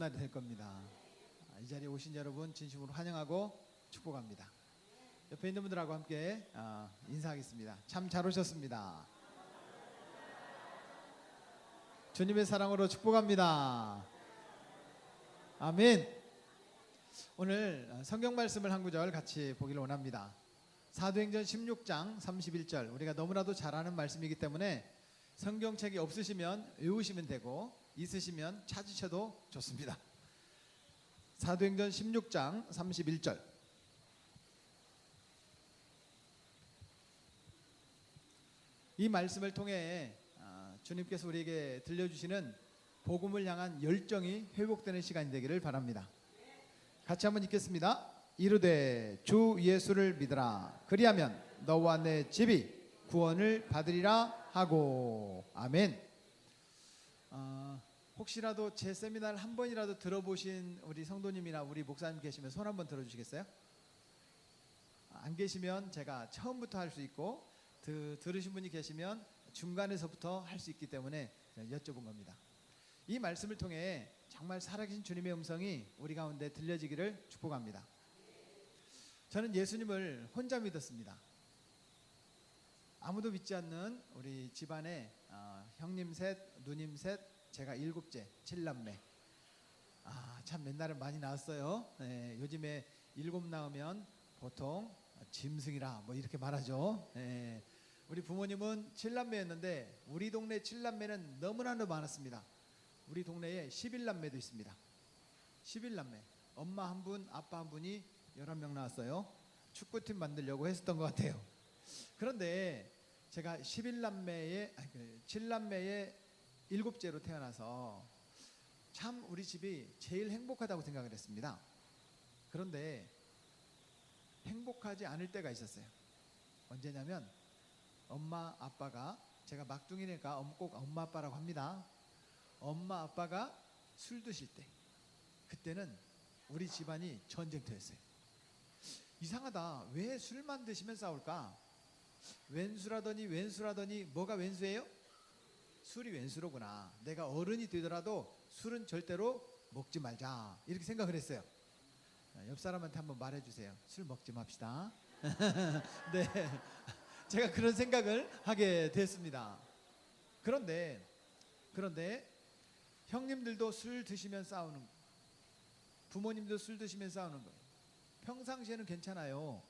날이 될 겁니다. 이 자리에 오신 여러분 진심으로 환영하고 축복합니다. 옆에 있는 분들하고 함께 인사하겠습니다. 참 잘 오셨습니다. 주님의 사랑으로 축복합니다. 아멘. 오늘 성경 말씀을 한 구절 같이 보기를 원합니다. 사도행전 16장 31절, 우리가 너무나도 잘 아는 말씀이기 때문에 성경책이 없으시면 외우시면 되고 있으시면 찾으셔도 좋습니다. 사도행전 16장 31절. 이 말씀을 통해 주님께서 우리에게 들려주시는 복음을 향한 열정이 회복되는 시간이 되기를 바랍니다. 같이 한번 읽겠습니다. 이르되 주 예수를 믿으라. 그리하면 너와 내 집이 구원을 받으리라 하고. 아멘. 혹시라도 제 세미나를 한 번이라도 들어보신 우리 성도님이나 우리 목사님 계시면 손 한번 들어주시겠어요? 안 계시면 제가 처음부터 할 수 있고 들으신 분이 계시면 중간에서부터 할 수 있기 때문에 여쭤본 겁니다. 이 말씀을 통해 정말 살아계신 주님의 음성이 우리 가운데 들려지기를 축복합니다. 저는 예수님을 혼자 믿었습니다. 아무도 믿지 않는 우리 집안에 형님 셋, 누님 셋, 제가 7째, 7남매. 참 옛날엔 많이 나왔어요. 네, 요즘에 7 낳으면 보통 짐승이라 뭐 이렇게 말하죠. 네, 우리 부모님은 7남매였는데 우리 동네 7남매는 너무나도 많았습니다. 우리 동네에 11남매도 있습니다. 11남매. 엄마 한 분, 아빠 한 분이 11명 나왔어요. 축구팀 만들려고 했었던 것 같아요. 그런데 제가 7남매의 7째로 태어나서 참 우리 집이 제일 행복하다고 생각을 했습니다. 그런데 행복하지 않을 때가 있었어요. 언제냐면 엄마 아빠가, 제가 막둥이니까 꼭 엄마 아빠라고 합니다. 엄마 아빠가 술 드실 때, 그때는 우리 집안이 전쟁터였어요. 이상하다. 왜 술만 드시면 싸울까? 왼수라더니 뭐가 왼수예요? 술이 왼수로구나. 내가 어른이 되더라도 술은 절대로 먹지 말자, 이렇게 생각을 했어요. 옆 사람한테 한번 말해주세요. 술 먹지 맙시다. 네, 제가 그런 생각을 하게 됐습니다. 그런데 형님들도 술 드시면 싸우는 거예요. 부모님도 술 드시면 싸우는 거예요. 평상시에는 괜찮아요.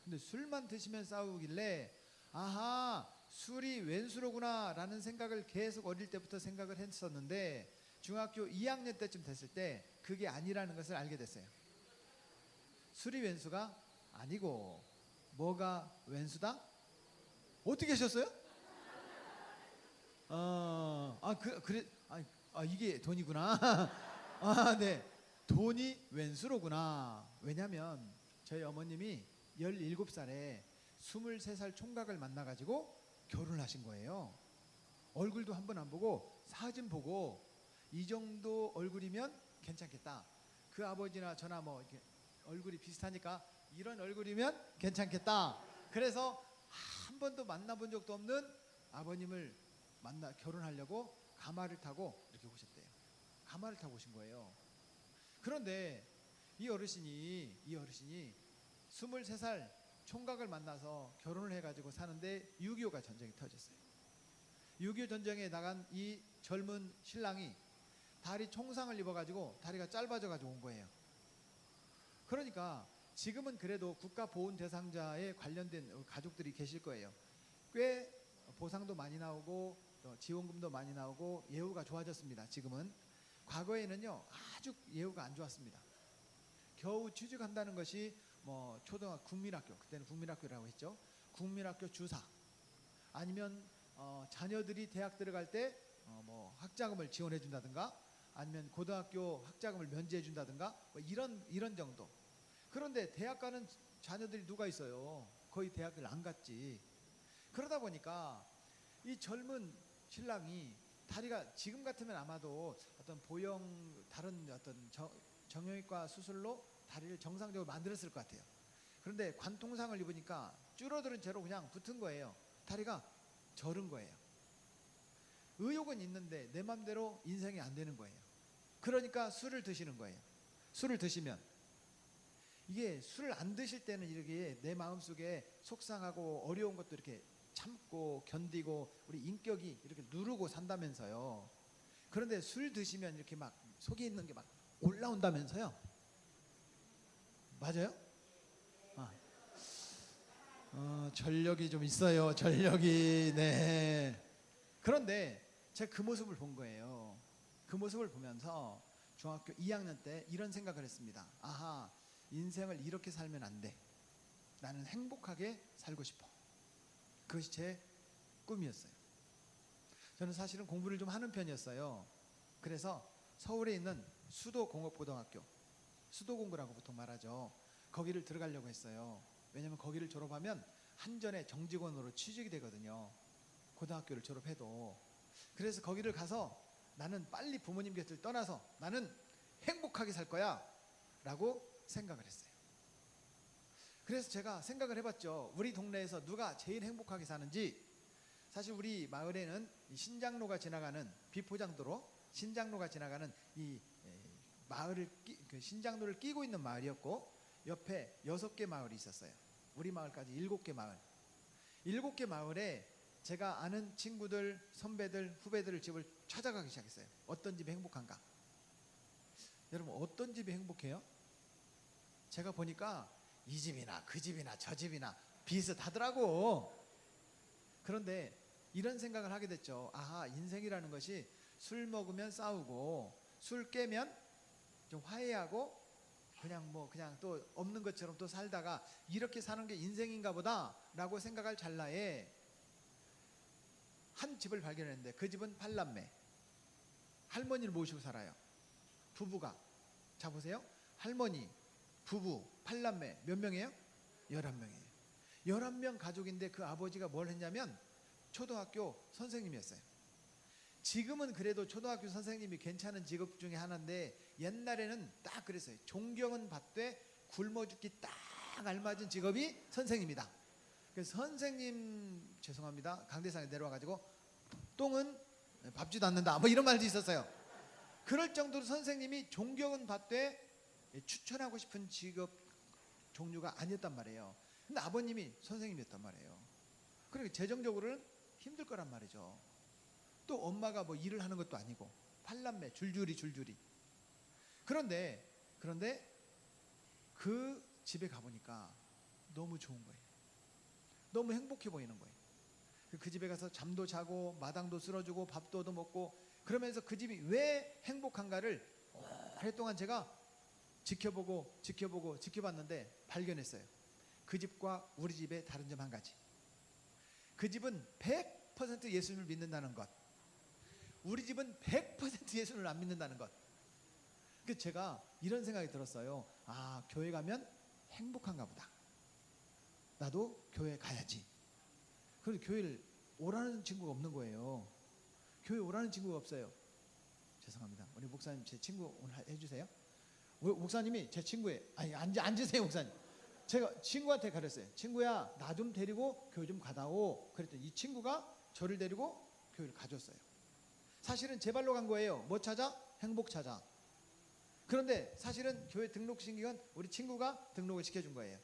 근데 술만 드시면 싸우길래 아하, 술이 왼수로구나 라는 생각을 계속 어릴 때부터 생각을 했었는데 중학교 2학년 때쯤 됐을 때 그게 아니라는 것을 알게 됐어요. 술이 왼수가 아니고 뭐가 왼수다? 어떻게 하셨어요? 이게 돈이구나. 네. 돈이 왼수로구나. 왜냐면 저희 어머님이 17살에 23살 총각을 만나가지고 결혼을 하신 거예요. 얼굴도 한 번 안 보고 사진 보고 이 정도 얼굴이면 괜찮겠다. 그 아버지나 저나 뭐 이렇게 얼굴이 비슷하니까 이런 얼굴이면 괜찮겠다. 그래서 한 번도 만나본 적도 없는 아버님을 만나 결혼하려고 가마를 타고 이렇게 오셨대요. 가마를 타고 오신 거예요. 그런데 이 어르신이 23살 총각을 만나서 결혼을 해가지고 사는데 6.25가 전쟁이 터졌어요. 6.25 전쟁에 나간 이 젊은 신랑이 다리 총상을 입어가지고 다리가 짧아져가지고 온 거예요. 그러니까 지금은 그래도 국가보훈 대상자에 관련된 가족들이 계실 거예요. 꽤 보상도 많이 나오고 지원금도 많이 나오고 예우가 좋아졌습니다. 지금은. 과거에는요 아주 예우가 안 좋았습니다. 겨우 취직한다는 것이 뭐 초등학교 국민학교, 그때는 국민학교라고 했죠. 국민학교 주사, 아니면 자녀들이 대학 들어갈 때 뭐 학자금을 지원해 준다든가, 아니면 고등학교 학자금을 면제해 준다든가, 뭐 이런 정도. 그런데 대학 가는 자녀들이 누가 있어요? 거의 대학을 안 갔지. 그러다 보니까 이 젊은 신랑이 다리가 지금 같으면 아마도 어떤 다른 어떤 정형외과 수술로 다리를 정상적으로 만들었을 것 같아요. 그런데 관통상을 입으니까 줄어드는 채로 그냥 붙은 거예요. 다리가 저른 거예요. 의욕은 있는데 내 맘대로 인생이 안 되는 거예요. 그러니까 술을 드시는 거예요. 술을 드시면 이게 술을 안 드실 때는 이렇게 내 마음속에 속상하고 어려운 것도 이렇게 참고 견디고 우리 인격이 이렇게 누르고 산다면서요. 그런데 술 드시면 이렇게 막 속에 있는 게 막 올라온다면서요. 맞아요? 전력이 좀 있어요. 전력이. 네. 그런데 제가 그 모습을 본 거예요. 그 모습을 보면서 중학교 2학년 때 이런 생각을 했습니다. 아하, 인생을 이렇게 살면 안 돼. 나는 행복하게 살고 싶어. 그것이 제 꿈이었어요. 저는 사실은 공부를 좀 하는 편이었어요. 그래서 서울에 있는 수도공업고등학교, 수도공고라고 보통 말하죠. 거기를 들어가려고 했어요. 왜냐하면 거기를 졸업하면 한전의 정직원으로 취직이 되거든요. 고등학교를 졸업해도. 그래서 거기를 가서 나는 빨리 부모님 곁을 떠나서 나는 행복하게 살 거야 라고 생각을 했어요. 그래서 제가 생각을 해봤죠. 우리 동네에서 누가 제일 행복하게 사는지. 사실 우리 마을에는 신장로가 지나가는, 비포장도로 신장로가 지나가는 이 마을을 그 신장로를 끼고 있는 마을이었고, 옆에 6개 마을이 있었어요. 우리 마을까지 7개 마을. 7개 마을에 제가 아는 친구들, 선배들, 후배들 집을 찾아가기 시작했어요. 어떤 집이 행복한가? 여러분, 어떤 집이 행복해요? 제가 보니까 이 집이나 그 집이나 저 집이나 비슷하더라고. 그런데 이런 생각을 하게 됐죠. 아하, 인생이라는 것이 술 먹으면 싸우고 술 깨면 좀 화해하고 그냥 또 없는 것처럼 또 살다가 이렇게 사는 게 인생인가 보다 라고 생각할 찰나에 한 집을 발견했는데, 그 집은 8남매. 할머니를 모시고 살아요. 부부가. 자 보세요. 할머니, 부부, 8남매 몇 명이에요? 11명이에요. 11명 가족인데 그 아버지가 뭘 했냐면 초등학교 선생님이었어요. 지금은 그래도 초등학교 선생님이 괜찮은 직업 중에 하나인데 옛날에는 딱 그랬어요. 존경은 받되 굶어 죽기 딱 알맞은 직업이 선생님이다. 그래서 선생님, 죄송합니다, 강대상에 내려와가지고 똥은 밟지도 않는다, 뭐 이런 말도 있었어요. 그럴 정도로 선생님이 존경은 받되 추천하고 싶은 직업 종류가 아니었단 말이에요. 근데 아버님이 선생님이었단 말이에요. 그러니까 재정적으로는 힘들 거란 말이죠. 또 엄마가 뭐 일을 하는 것도 아니고 8남매 줄줄이. 그런데 그 집에 가보니까 너무 좋은 거예요. 너무 행복해 보이는 거예요. 그 집에 가서 잠도 자고 마당도 쓸어주고 밥도 얻어 먹고, 그러면서 그 집이 왜 행복한가를 오랫동안 제가 지켜봤는데 발견했어요. 그 집과 우리 집의 다른 점 한 가지. 그 집은 100% 예수님을 믿는다는 것, 우리 집은 100% 예수님을 안 믿는다는 것. 그래서 제가 이런 생각이 들었어요. 아, 교회 가면 행복한가 보다. 나도 교회 가야지. 그런데 교회를 오라는 친구가 없는 거예요. 교회 오라는 친구가 없어요. 죄송합니다. 우리 목사님 제 친구 오늘 해주세요. 목사님이 제 친구예요. 아니, 앉으세요 목사님. 제가 친구한테 가렸어요. 친구야, 나 좀 데리고 교회 좀 가다오. 그랬더니 이 친구가 저를 데리고 교회를 가줬어요. 사실은 제 발로 간 거예요. 뭐 찾아? 행복 찾아. 그런데 사실은 교회 등록시킨 건 우리 친구가 등록을 시켜준 거예요.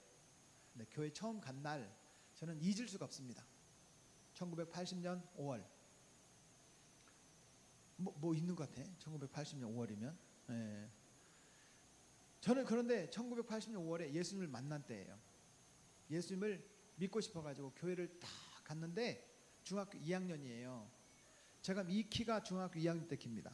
근데 교회 처음 간 날 저는 잊을 수가 없습니다. 1980년 5월. 뭐 있는 것 같아. 1980년 5월이면. 예. 저는 그런데 1980년 5월에 예수님을 만난 때예요. 예수님을 믿고 싶어가지고 교회를 딱 갔는데 중학교 2학년이에요. 제가 이 키가 중학교 2학년 때 킵니다.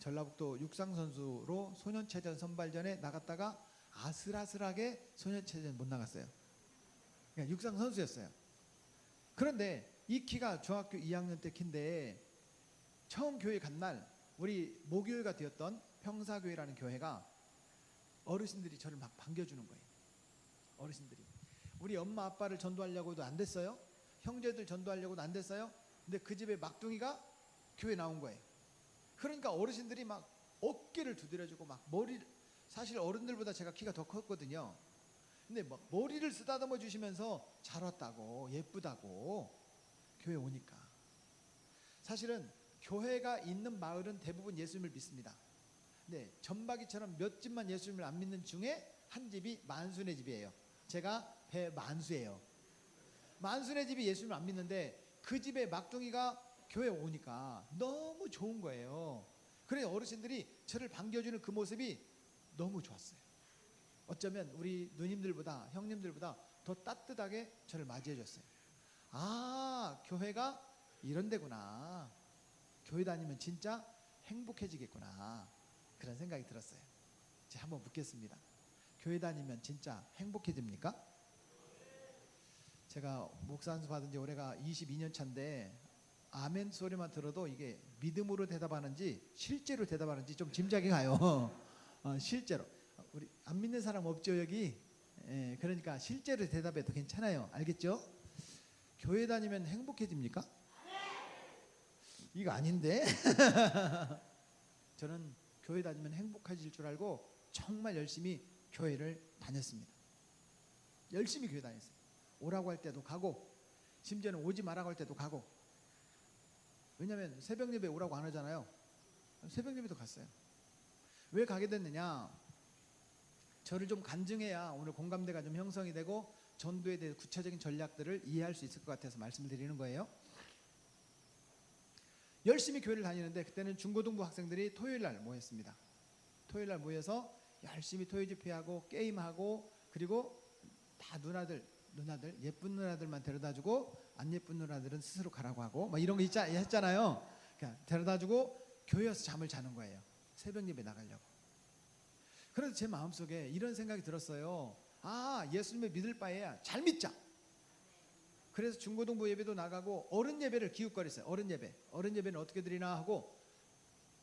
전라북도 육상선수로 소년체전 선발전에 나갔다가 아슬아슬하게 소년체전 못 나갔어요. 그러니까 육상선수였어요. 그런데 이 키가 중학교 2학년 때 키인데 처음 교회 간 날 우리 모교회가 되었던 평사교회라는 교회가 어르신들이 저를 막 반겨주는 거예요. 어르신들이. 우리 엄마 아빠를 전도하려고도 안 됐어요. 형제들 전도하려고도 안 됐어요. 근데 그 집에 막둥이가 교회 나온 거예요. 그러니까 어르신들이 막 어깨를 두드려주고 막 머리를, 사실 어른들보다 제가 키가 더 컸거든요. 근데 막 머리를 쓰다듬어 주시면서 잘 왔다고, 예쁘다고 교회 오니까. 사실은 교회가 있는 마을은 대부분 예수님을 믿습니다. 네, 전박이처럼 몇 집만 예수님을 안 믿는 중에 한 집이 만순의 집이에요. 제가 배만수예요. 만순의 집이 예수님을 안 믿는데 그 집에 막둥이가 교회 오니까 너무 좋은 거예요. 그래서 어르신들이 저를 반겨주는 그 모습이 너무 좋았어요. 어쩌면 우리 누님들보다 형님들보다 더 따뜻하게 저를 맞이해 줬어요. 아, 교회가 이런 데구나. 교회 다니면 진짜 행복해지겠구나. 그런 생각이 들었어요. 제가 한번 묻겠습니다. 교회 다니면 진짜 행복해집니까? 제가 목사 안수 받은 지 올해가 22년 차인데 아멘 소리만 들어도 이게 믿음으로 대답하는지 실제로 대답하는지 좀 짐작이 가요. 실제로. 우리 안 믿는 사람 없죠 여기? 예, 그러니까 실제로 대답해도 괜찮아요. 알겠죠? 교회 다니면 행복해집니까? 이거 아닌데? 저는 교회 다니면 행복해질 줄 알고 정말 열심히 교회를 다녔습니다. 열심히 교회 다녔어요. 오라고 할 때도 가고 심지어는 오지 말라고 할 때도 가고. 왜냐하면 새벽 예배 오라고 안 하잖아요. 새벽 예배도 갔어요. 왜 가게 됐느냐? 저를 좀 간증해야 오늘 공감대가 좀 형성이 되고 전도에 대해 구체적인 전략들을 이해할 수 있을 것 같아서 말씀을 드리는 거예요. 열심히 교회를 다니는데 그때는 중고등부 학생들이 토요일 날 모였습니다. 토요일 날 모여서 열심히 토요 집회하고 게임하고 그리고 다 누나들 예쁜 누나들만 데려다주고 안 예쁜 누나들은 스스로 가라고 하고 막 이런 거 했잖아요. 그러니까 데려다주고 교회에서 잠을 자는 거예요. 새벽 예배 나가려고. 그래서 제 마음속에 이런 생각이 들었어요. 아, 예수님을 믿을 바에야 잘 믿자. 그래서 중고등부 예배도 나가고 어른 예배를 기웃거렸어요. 어른 예배는 어떻게 드리나 하고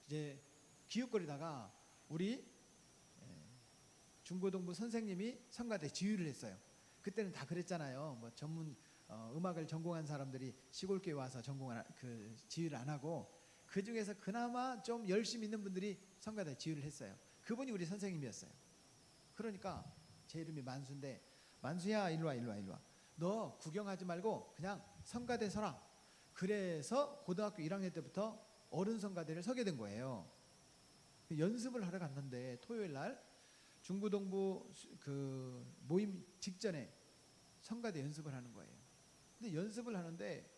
이제 기웃거리다가 우리 중고등부 선생님이 성가대 지휘를 했어요. 그때는 다 그랬잖아요. 뭐 전문 음악을 전공한 사람들이 시골교회 와서 그 지휘를 안 하고 그 중에서 그나마 좀 열심히 있는 분들이 성가대 지휘를 했어요. 그분이 우리 선생님이었어요. 그러니까 제 이름이 만수인데 만수야 일로 와. 너 구경하지 말고 그냥 성가대 서라. 그래서 고등학교 1학년 때부터 어른 성가대를 서게 된 거예요. 연습을 하러 갔는데 토요일 날 중고등부 그 모임 직전에 성가대 연습을 하는 거예요. 근데 연습을 하는데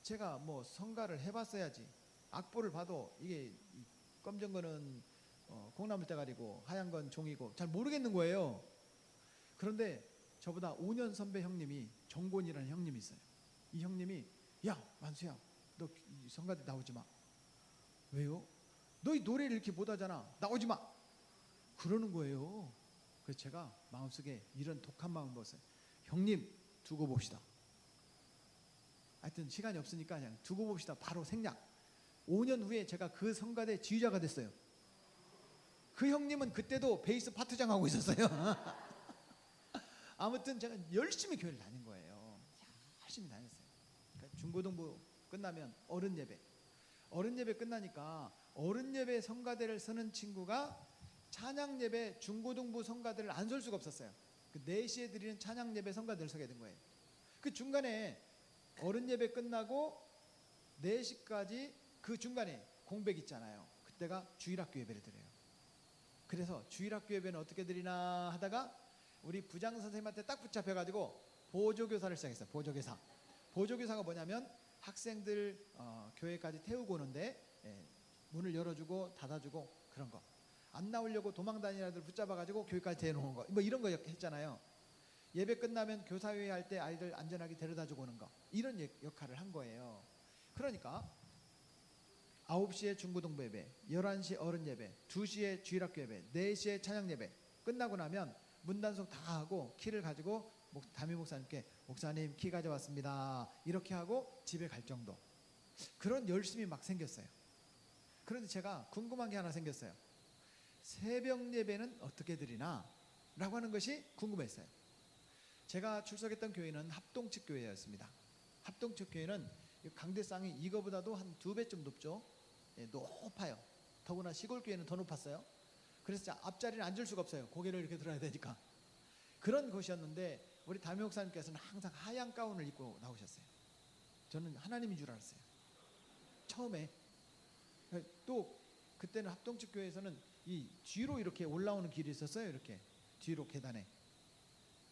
제가 뭐 성가를 해봤어야지. 악보를 봐도 이게 검정 거는 콩나물 대가리고 하얀 건 종이고 잘 모르겠는 거예요. 그런데 저보다 5년 선배 형님이 정곤이라는 형님이 있어요. 이 형님이 야 만수야 너 성가대 나오지 마. 왜요? 너 이 노래를 이렇게 못하잖아. 나오지 마. 그러는 거예요. 그래서 제가 마음속에 이런 독한 마음을 먹었어요. 형님 두고 봅시다. 하여튼 시간이 없으니까 그냥 두고 봅시다. 바로 생략. 5년 후에 제가 그 성가대 지휘자가 됐어요. 그 형님은 그때도 베이스 파트장 하고 있었어요. 아무튼 제가 열심히 교회를 다닌 거예요. 열심히 다녔어요. 그러니까 중고등부 끝나면 어른 예배 끝나니까 어른 예배 성가대를 서는 친구가 찬양 예배 중고등부 성가대를 안 설 수가 없었어요. 그 4시에 드리는 찬양 예배 성가대를 서게 된 거예요. 그 중간에 어른 예배 끝나고 4시까지 그 중간에 공백 있잖아요. 그때가 주일학교 예배를 드려요. 그래서 주일학교 예배는 어떻게 드리나 하다가 우리 부장 선생님한테 딱 붙잡혀가지고 보조교사를 시작했어요. 보조교사가 뭐냐면 학생들 교회까지 태우고 오는데 문을 열어주고 닫아주고 그런 거. 안 나오려고 도망다니는 아이들 붙잡아가지고 교회까지 데려오는 거. 뭐 이런 거 했잖아요. 예배 끝나면 교사회의 할 때 아이들 안전하게 데려다주고 오는 거. 이런 역할을 한 거예요. 그러니까 9시에 중고등부 예배, 11시 어른 예배, 2시에 주일학교 예배, 4시에 찬양 예배 끝나고 나면 문단속 다 하고 키를 가지고 담임 목사님께 목사님 키 가져왔습니다. 이렇게 하고 집에 갈 정도. 그런 열심이 막 생겼어요. 그런데 제가 궁금한 게 하나 생겼어요. 새벽 예배는 어떻게 드리나? 라고 하는 것이 궁금했어요. 제가 출석했던 교회는 합동측 교회였습니다. 합동측 교회는 강대상이 이거보다도 한 2배쯤 높죠. 높아요. 더구나 시골 교회는 더 높았어요. 그래서 앞자리는 앉을 수가 없어요. 고개를 이렇게 들어야 되니까. 그런 곳이었는데 우리 담임 목사님께서는 항상 하얀 가운을 입고 나오셨어요. 저는 하나님인 줄 알았어요. 처음에. 또 그때는 합동측 교회에서는 이 뒤로 이렇게 올라오는 길이 있었어요. 이렇게 뒤로 계단에.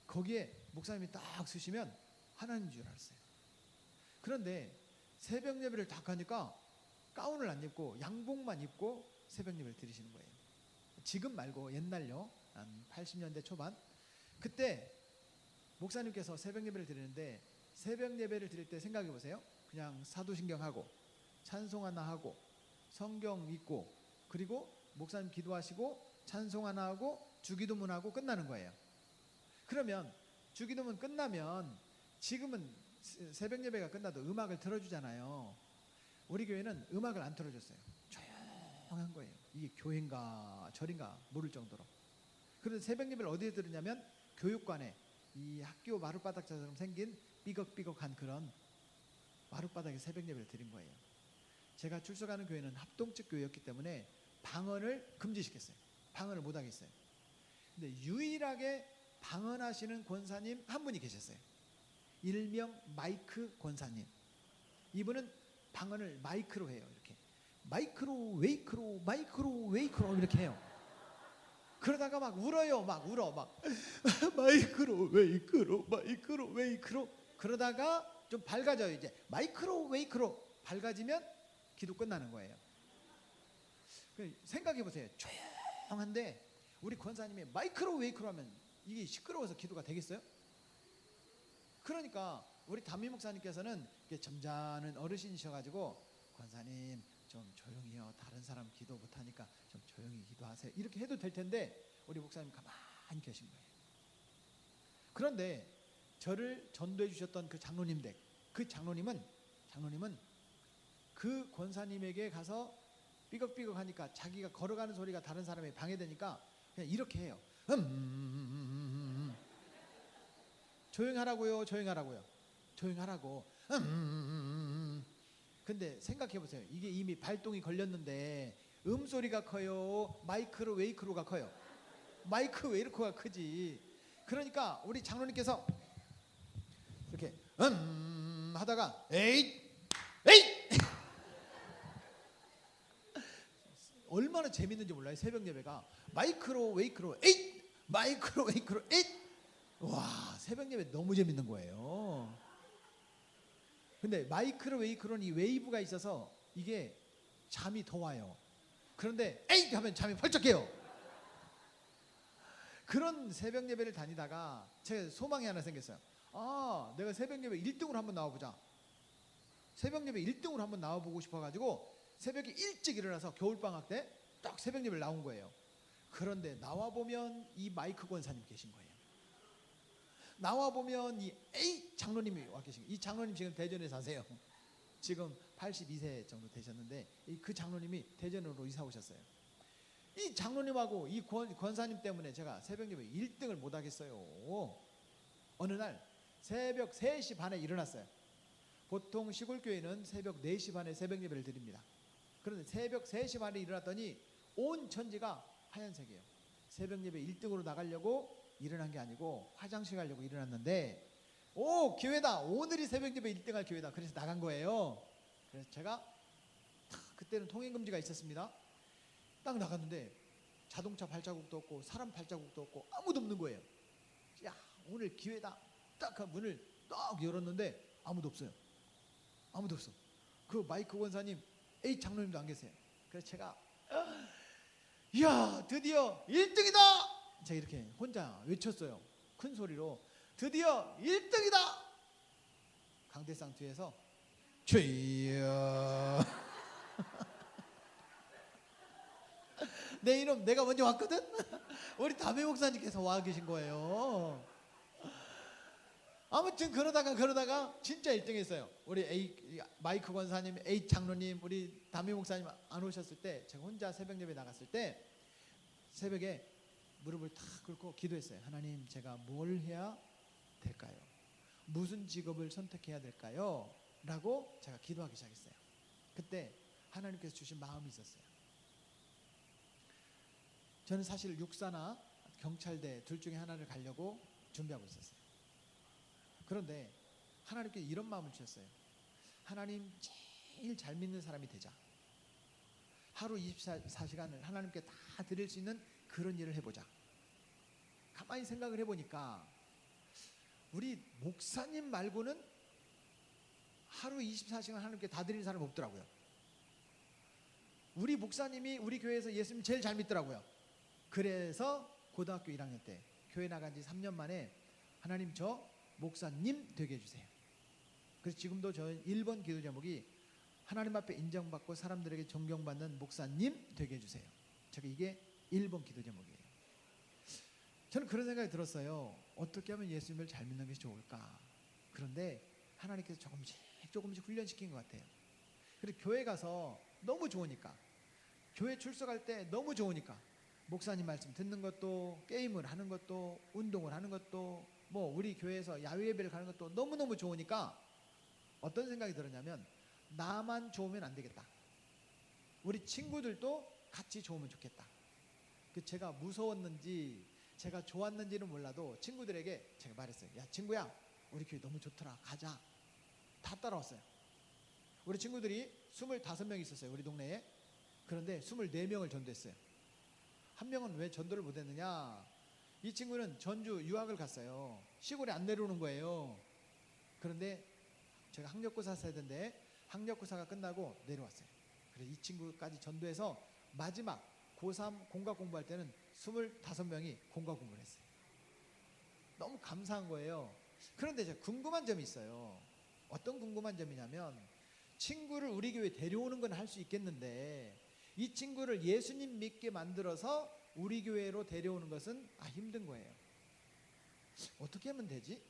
거기에 목사님이 딱 서시면 하나님인 줄 알았어요. 그런데 새벽 예배를 딱 하니까 가운을 안 입고 양복만 입고 새벽 예배를 드리시는 거예요. 지금 말고 옛날요. 한 80년대 초반. 그때 목사님께서 새벽 예배를 드리는데, 새벽 예배를 드릴 때 생각해 보세요. 그냥 사도신경하고 찬송 하나 하고 성경 읽고 그리고 목사님 기도하시고 찬송 하나 하고 주기도문하고 끝나는 거예요. 그러면 주기도문 끝나면 지금은 새벽 예배가 끝나도 음악을 틀어주잖아요. 우리 교회는 음악을 안 틀어줬어요. 조용한 거예요. 이게 교회인가 절인가 모를 정도로. 그런데 새벽 예배를 어디에 들으냐면 교육관에 이 학교 마룻바닥처럼 생긴 삐걱삐걱한 그런 마룻바닥에 새벽 예배를 드린 거예요. 제가 출석하는 교회는 합동측 교회였기 때문에 방언을 금지시켰어요. 방언을 못 하겠어요. 근데 유일하게 방언하시는 권사님 한 분이 계셨어요. 일명 마이크 권사님. 이분은 방언을 마이크로 해요. 이렇게 마이크로 웨이크로 마이크로 웨이크로 이렇게 해요. 그러다가 막 울어요. 막 울어. 막 마이크로 웨이크로 마이크로 웨이크로. 그러다가 좀 밝아져요. 이제 마이크로 웨이크로 밝아지면 기도 끝나는 거예요. 생각해 보세요. 조용한데 우리 권사님이 마이크로 웨이크로 하면 이게 시끄러워서 기도가 되겠어요? 그러니까 우리 담임 목사님께서는 점잖은 어르신이셔가지고 권사님 좀 조용히요. 다른 사람 기도 못하니까 좀 조용히 기도하세요. 이렇게 해도 될 텐데 우리 목사님 가만히 계신 거예요. 그런데 저를 전도해 주셨던 그 장로님 댁, 그 장로님은 그 권사님에게 가서 삐걱삐걱 하니까 자기가 걸어가는 소리가 다른 사람에 방해되니까 그냥 이렇게 해요. 조용하라고요. 조용하라고. 근데 생각해 보세요. 이게 이미 발동이 걸렸는데 음소리가 커요? 마이크로 웨이크로가 커요? 마이크 웨이크로가 크지. 그러니까 우리 장로님께서 이렇게 하다가 에잇 얼마나 재밌는지 몰라요. 새벽 예배가 마이크로 웨이크로 에잇 마이크로 웨이크로 에잇. 와, 새벽 예배 너무 재밌는 거예요. 근데 마이크로 웨이크로는 이 웨이브가 있어서 이게 잠이 더 와요. 그런데 에잇 하면 잠이 펄쩍 깨요. 그런 새벽 예배를 다니다가 제 소망이 하나 생겼어요. 아, 내가 새벽 예배 1등으로 한번 나와보자. 새벽 예배 1등으로 한번 나와보고 싶어가지고 새벽에 일찍 일어나서 겨울방학 때 딱 새벽 예배를 나온 거예요. 그런데 나와보면 이 마이크 권사님 계신 거예요. 나와보면 이 A 장로님이 와 계신 거예요. 이 장로님 지금 대전에 사세요. 지금 82세 정도 되셨는데 그 장로님이 대전으로 이사 오셨어요. 이 장로님하고 이 권사님 때문에 제가 새벽 예배 1등을 못 하겠어요. 어느 날 새벽 3시 반에 일어났어요. 보통 시골교회는 새벽 4시 반에 새벽 예배를 드립니다. 그런데 새벽 3시 반에 일어났더니 온 천지가 하얀색이에요. 새벽 예배 1등으로 나가려고 일어난 게 아니고 화장실 가려고 일어났는데, 오, 기회다. 오늘이 새벽 예배 1등 할 기회다. 그래서 나간 거예요. 그래서 제가 그때는 통행금지가 있었습니다. 딱 나갔는데 자동차 발자국도 없고 사람 발자국도 없고 아무도 없는 거예요. 야, 오늘 기회다. 딱 문을 딱 열었는데 아무도 없어요. 아무도 없어. 그 마이크 권사님, A 장로님도 안 계세요. 그래서 제가 이야, 드디어 1등이다. 제가 이렇게 혼자 외쳤어요. 큰 소리로 드디어 1등이다. 강대상 뒤에서 주여 내 이름 내가 먼저 왔거든. 우리 담임 목사님께서 와 계신 거예요. 아무튼 그러다가 진짜 1등 했어요. 우리 A 마이크 권사님, A 장로님, 우리 담임 목사님 안 오셨을 때 제가 혼자 새벽 예배 나갔을 때 새벽에 무릎을 탁 꿇고 기도했어요. 하나님, 제가 뭘 해야 될까요? 무슨 직업을 선택해야 될까요? 라고 제가 기도하기 시작했어요. 그때 하나님께서 주신 마음이 있었어요. 저는 사실 육사나 경찰대 둘 중에 하나를 가려고 준비하고 있었어요. 그런데 하나님께 이런 마음을 주셨어요. 하나님, 제일 잘 믿는 사람이 되자. 하루 24시간을 하나님께 다 드릴 수 있는 그런 일을 해보자. 가만히 생각을 해보니까 우리 목사님 말고는 하루 24시간 하나님께 다 드리는 사람이 없더라고요. 우리 목사님이 우리 교회에서 예수님 제일 잘 믿더라고요. 그래서 고등학교 1학년 때 교회 나간 지 3년 만에 하나님 저 목사님 되게 해주세요. 그래서 지금도 저 1번 기도 제목이 하나님 앞에 인정받고 사람들에게 존경받는 목사님 되게 해주세요. 제가 이게 1번 기도 제목이에요. 저는 그런 생각이 들었어요. 어떻게 하면 예수님을 잘 믿는 것이 좋을까? 그런데 하나님께서 조금씩 훈련시킨 것 같아요. 그리고 교회 가서 너무 좋으니까, 교회 출석할 때 너무 좋으니까, 목사님 말씀 듣는 것도, 게임을 하는 것도, 운동을 하는 것도, 뭐 우리 교회에서 야외 예배를 가는 것도 너무너무 좋으니까 어떤 생각이 들었냐면, 나만 좋으면 안 되겠다. 우리 친구들도 같이 좋으면 좋겠다. 제가 무서웠는지 제가 좋았는지는 몰라도 친구들에게 제가 말했어요. 야 친구야, 우리 교회 너무 좋더라, 가자. 다 따라왔어요. 우리 친구들이 25명 있었어요, 우리 동네에. 그런데 24명을 전도했어요. 한 명은 왜 전도를 못했느냐, 이 친구는 전주 유학을 갔어요. 시골에 안 내려오는 거예요. 그런데 제가 학력고사 세대인데 학력고사가 끝나고 내려왔어요. 그래서 이 친구까지 전도해서 마지막 고3 공과 공부할 때는 25명이 공과 공부를 했어요. 너무 감사한 거예요. 그런데 제가 궁금한 점이 있어요. 어떤 궁금한 점이냐면, 친구를 우리 교회에 데려오는 건 할 수 있겠는데 이 친구를 예수님 믿게 만들어서 우리 교회로 데려오는 것은 힘든 거예요. 어떻게 하면 되지?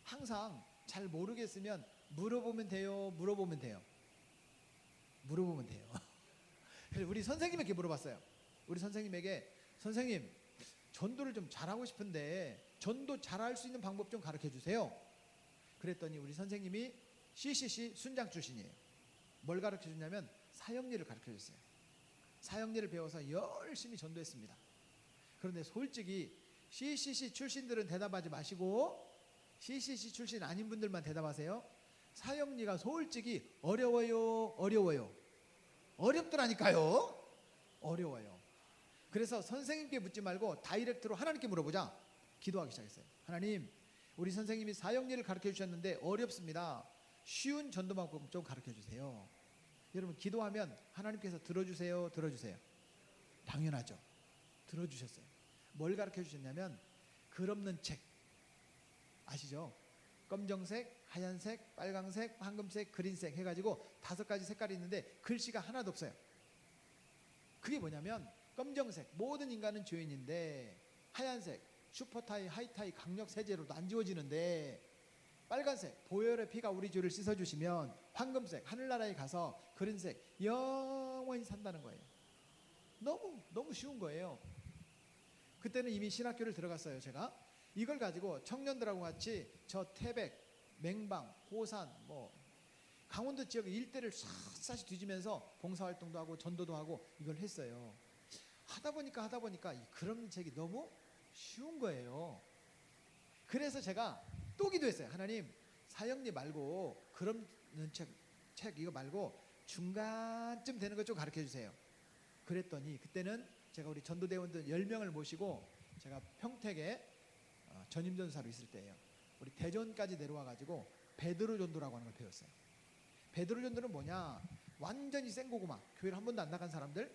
항상 잘 모르겠으면 물어보면 돼요. 그래서 우리 선생님에게 물어봤어요. 우리 선생님에게, 선생님 전도를 좀 잘하고 싶은데 전도 잘할 수 있는 방법 좀 가르쳐 주세요. 그랬더니 우리 선생님이 CCC 순장 출신이에요. 뭘 가르쳐 줬냐면 사역일을 가르쳐 줬어요. 사역일을 배워서 열심히 전도했습니다. 그런데 솔직히 CCC 출신들은 대답하지 마시고 CCC 출신 아닌 분들만 대답하세요. 사역리가 솔직히 어려워요. 어렵더라니까요. 어려워요. 그래서 선생님께 묻지 말고 다이렉트로 하나님께 물어보자. 기도하기 시작했어요. 하나님, 우리 선생님이 사역리를 가르쳐 주셨는데 어렵습니다. 쉬운 전도 방법 좀 가르쳐 주세요. 여러분, 기도하면 하나님께서 들어주세요. 당연하죠. 들어주셨어요. 뭘 가르쳐 주셨냐면 글 없는 책 아시죠? 검정색, 하얀색, 빨강색, 황금색, 그린색 해가지고 5가지 색깔이 있는데 글씨가 하나도 없어요. 그게 뭐냐면, 검정색 모든 인간은 죄인인데, 하얀색 슈퍼타이, 하이타이, 강력 세제로도 안 지워지는데, 빨간색 보혈의 피가 우리 죄를 씻어주시면, 황금색 하늘나라에 가서, 그린색 영원히 산다는 거예요. 너무 쉬운 거예요. 그때는 이미 신학교를 들어갔어요. 제가 이걸 가지고 청년들하고 같이 저 태백, 맹방, 호산, 강원도 지역 일대를 샅샅이 뒤지면서 봉사활동도 하고 전도도 하고 이걸 했어요. 하다 보니까 이 글 없는 책이 너무 쉬운 거예요. 그래서 제가 또 기도했어요. 하나님, 사역리 말고 글 없는 책 이거 말고 중간쯤 되는 것 좀 가르쳐 주세요. 그랬더니 그때는 제가 우리 전도대원들 10명을 모시고 제가 평택에 전임전사로 있을 때예요. 우리 대전까지 내려와 가지고 베드로 전도라고 하는 걸 배웠어요. 베드로 전도는 뭐냐, 완전히 생고구마, 교회를 한 번도 안 나간 사람들,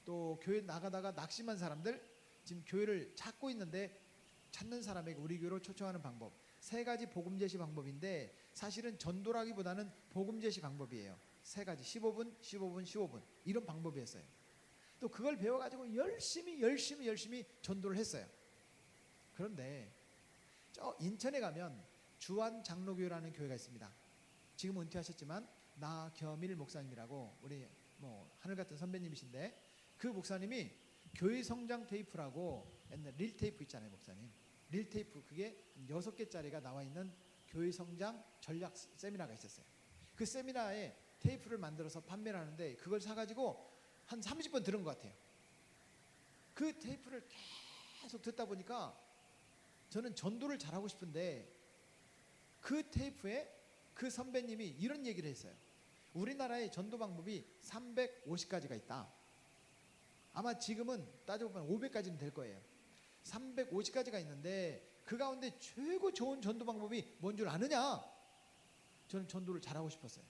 또 교회 나가다가 낙심한 사람들, 지금 교회를 찾고 있는데 찾는 사람에게 우리 교회로 초청하는 방법, 3가지 복음 제시 방법인데 사실은 전도라기보다는 복음 제시 방법이에요. 3가지, 15분 이런 방법이었어요. 또 그걸 배워가지고 열심히 전도를 했어요. 그런데 저 인천에 가면 주안 장로교회라는 교회가 있습니다. 지금 은퇴하셨지만 나겸일 목사님이라고 우리 하늘같은 선배님이신데, 그 목사님이 교회 성장 테이프라고 옛날 릴 테이프 있잖아요. 목사님 릴 테이프, 그게 6개짜리가 나와 있는 교회 성장 전략 세미나가 있었어요. 그 세미나에 테이프를 만들어서 판매를 하는데 그걸 사가지고 한 30번 들은 것 같아요. 그 테이프를 계속 듣다 보니까 저는 전도를 잘하고 싶은데, 그 테이프에 그 선배님이 이런 얘기를 했어요. 우리나라의 전도 방법이 350가지가 있다. 아마 지금은 따져보면 500가지는 될 거예요. 350가지가 있는데 그 가운데 최고 좋은 전도 방법이 뭔 줄 아느냐? 저는 전도를 잘하고 싶었어요.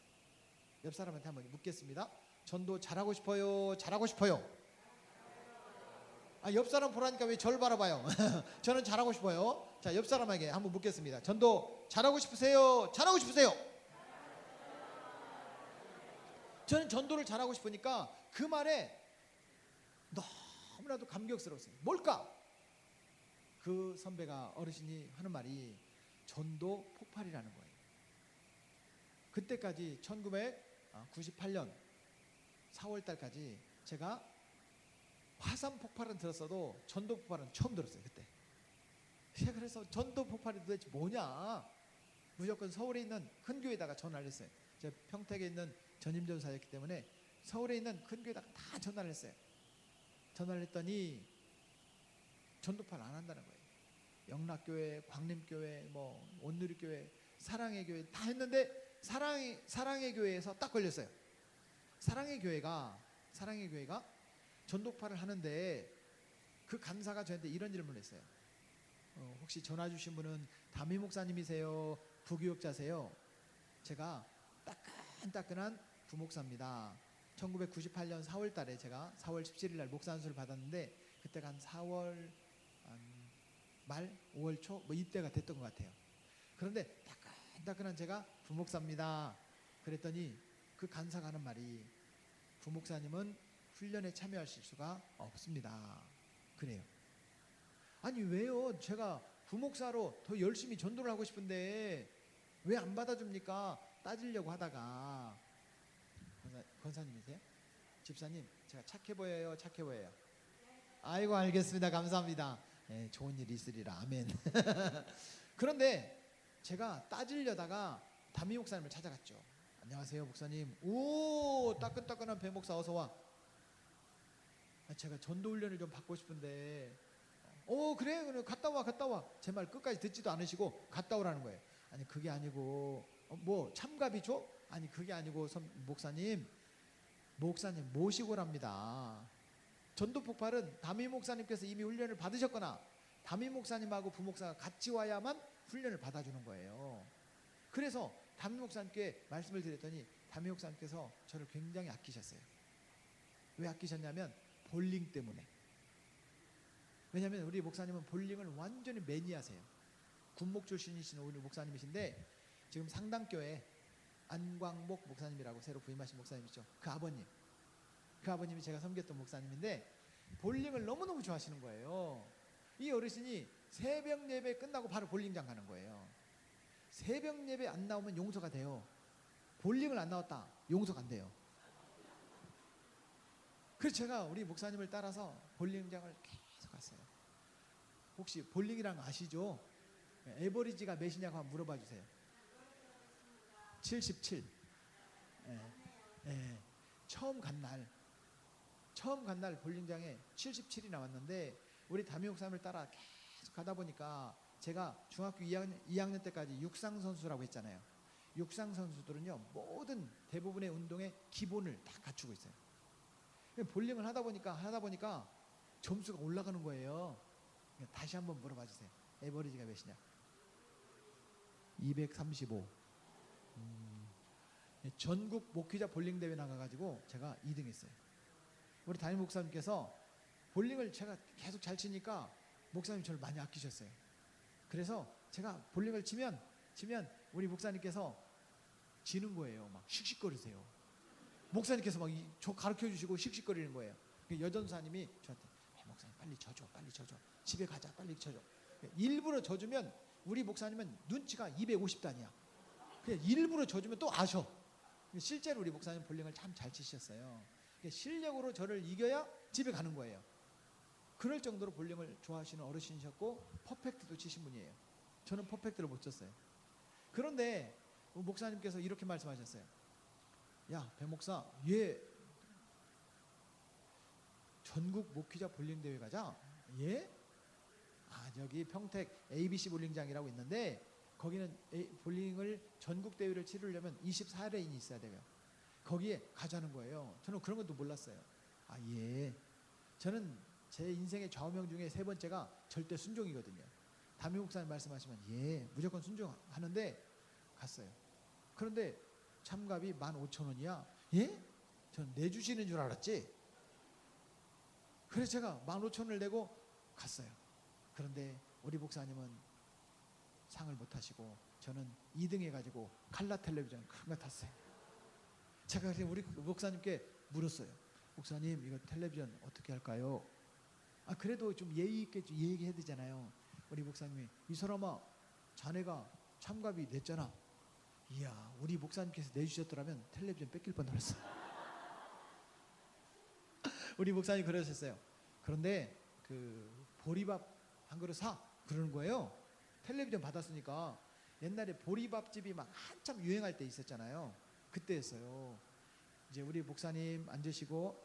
옆 사람한테 한번 묻겠습니다. 전도 잘하고 싶어요? 잘하고 싶어요? 옆 사람 보라니까 왜 절 바라봐요? 저는 잘하고 싶어요. 자, 옆 사람에게 한번 묻겠습니다. 전도 잘하고 싶으세요? 잘하고 싶으세요? 저는 전도를 잘하고 싶으니까 그 말에 너무나도 감격스러웠어요. 뭘까? 그 선배가 어르신이 하는 말이 전도 폭발이라는 거예요. 그때까지 1998년 4월 달까지 제가 화산 폭발은 들었어도 전도 폭발은 처음 들었어요. 그때. 그래서 전도 폭발이 도대체 뭐냐? 무조건 서울에 있는 큰 교회에다가 전화를 했어요. 제가 평택에 있는 전임전사였기 때문에 서울에 있는 큰 교회에다가 다 전화를 했어요. 전화를 했더니 전도파를 안 한다는 거예요. 영락교회, 광림교회, 뭐 온누리교회, 사랑의 교회 다 했는데 사랑의 교회에서 딱 걸렸어요. 사랑의 교회가 전도파를 하는데 그 간사가 저한테 이런 질문을 했어요. 혹시 전화 주신 분은 담임 목사님이세요? 부교육자세요? 제가 따끈따끈한 부목사입니다. 1998년 4월 달에 제가 4월 17일 날 목사 안수를 받았는데 그때가 한 4월 말 5월 초 뭐 이때가 됐던 것 같아요. 그런데 따끈따끈한 제가 부목사입니다. 그랬더니 그 간사가 하는 말이 부목사님은 훈련에 참여하실 수가 없습니다. 그래요. 아니 왜요? 제가 부목사로 더 열심히 전도를 하고 싶은데 왜 안 받아줍니까? 따지려고 하다가 권사님이세요? 집사님 제가 착해 보여요? 착해 보여요? 아이고 알겠습니다. 감사합니다. 네, 좋은 일이 있으리라. 아멘. 그런데 제가 따지려다가 담임 목사님을 찾아갔죠. 안녕하세요 목사님. 오 따끈따끈한 배 목사 어서와. 제가 전도 훈련을 좀 받고 싶은데 그래 갔다 와. 제 말 끝까지 듣지도 않으시고 갔다 오라는 거예요. 아니 그게 아니고 뭐 참가비 줘? 아니 그게 아니고 목사님 모시고 랍니다. 전도 폭발은 담임 목사님께서 이미 훈련을 받으셨거나 담임 목사님하고 부목사가 같이 와야만 훈련을 받아주는 거예요. 그래서 담임 목사님께 말씀을 드렸더니 담임 목사님께서 저를 굉장히 아끼셨어요. 왜 아끼셨냐면 볼링 때문에. 왜냐하면 우리 목사님은 볼링을 완전히 매니아세요. 군목 출신이신 우리 목사님이신데 지금 상당교회 안광목 목사님이라고 새로 부임하신 목사님이죠. 그 아버님이 제가 섬겼던 목사님인데 볼링을 너무너무 좋아하시는 거예요. 이 어르신이 새벽 예배 끝나고 바로 볼링장 가는 거예요. 새벽 예배 안 나오면 용서가 돼요. 볼링을 안 나왔다 용서가 안 돼요. 그래서 제가 우리 목사님을 따라서 볼링장을 계속 갔어요. 혹시 볼링이란 거 아시죠? 에버리지가 몇이냐고 한번 물어봐 주세요. 77. 처음 간 날 볼링장에 77이 나왔는데 우리 담임 목사님을 따라 계속 가다 보니까 제가 중학교 2학년 때까지 육상 선수라고 했잖아요. 육상 선수들은요 모든 대부분의 운동의 기본을 다 갖추고 있어요. 볼링을 하다 보니까 점수가 올라가는 거예요. 다시 한번 물어봐 주세요. 에버리지가 몇이냐? 235. 전국 목회자 볼링 대회 나가가지고 제가 2등 했어요. 우리 담임 목사님께서 볼링을 제가 계속 잘 치니까 목사님 저를 많이 아끼셨어요. 그래서 제가 볼링을 치면 우리 목사님께서 지는 거예요. 막 씩씩거리세요. 목사님께서 막 저 가르쳐 주시고 씩씩거리는 거예요. 여전사님이 저한테 목사님 빨리 져줘. 집에 가자. 빨리 져줘. 일부러 져주면 우리 목사님은 눈치가 250단이야. 그냥 일부러 져주면 또 아셔. 실제로 우리 목사님 볼링을 참 잘 치셨어요. 실력으로 저를 이겨야 집에 가는 거예요. 그럴 정도로 볼링을 좋아하시는 어르신이셨고 퍼펙트도 치신 분이에요. 저는 퍼펙트를 못 쳤어요. 그런데 목사님께서 이렇게 말씀하셨어요. 야, 배 목사, 얘 전국 목회자 볼링 대회 가자. 예? 여기 평택 ABC 볼링장이라고 있는데 거기는 볼링을 전국 대회를 치르려면 24레인이 있어야 돼요. 거기에 가자는 거예요. 저는 그런 것도 몰랐어요. 아, 예. 저는 제 인생의 좌우명 중에 세 번째가 절대 순종이거든요. 담임 목사님 말씀하시면 예, 무조건 순종하는데 갔어요. 그런데 참가비 15,000원이야. 예? 전 내주시는 줄 알았지. 그래서 제가 15,000원을 내고 갔어요. 그런데 우리 목사님은 상을 못 타시고 저는 2등 해가지고 칼라 텔레비전 큰 거 탔어요. 제가 우리 목사님께 물었어요. 목사님, 이거 텔레비전 어떻게 할까요? 아, 그래도 좀 예의 있게 얘기해야 되잖아요. 우리 목사님이 이 사람아, 자네가 참가비 냈잖아. 이야, 우리 목사님께서 내주셨더라면 텔레비전 뺏길 뻔했어. 우리 목사님 그러셨어요. 그런데 그 보리밥 한 그릇 사 그러는 거예요. 텔레비전 받았으니까. 옛날에 보리밥집이 막 한참 유행할 때 있었잖아요. 그때였어요. 이제 우리 목사님 앉으시고,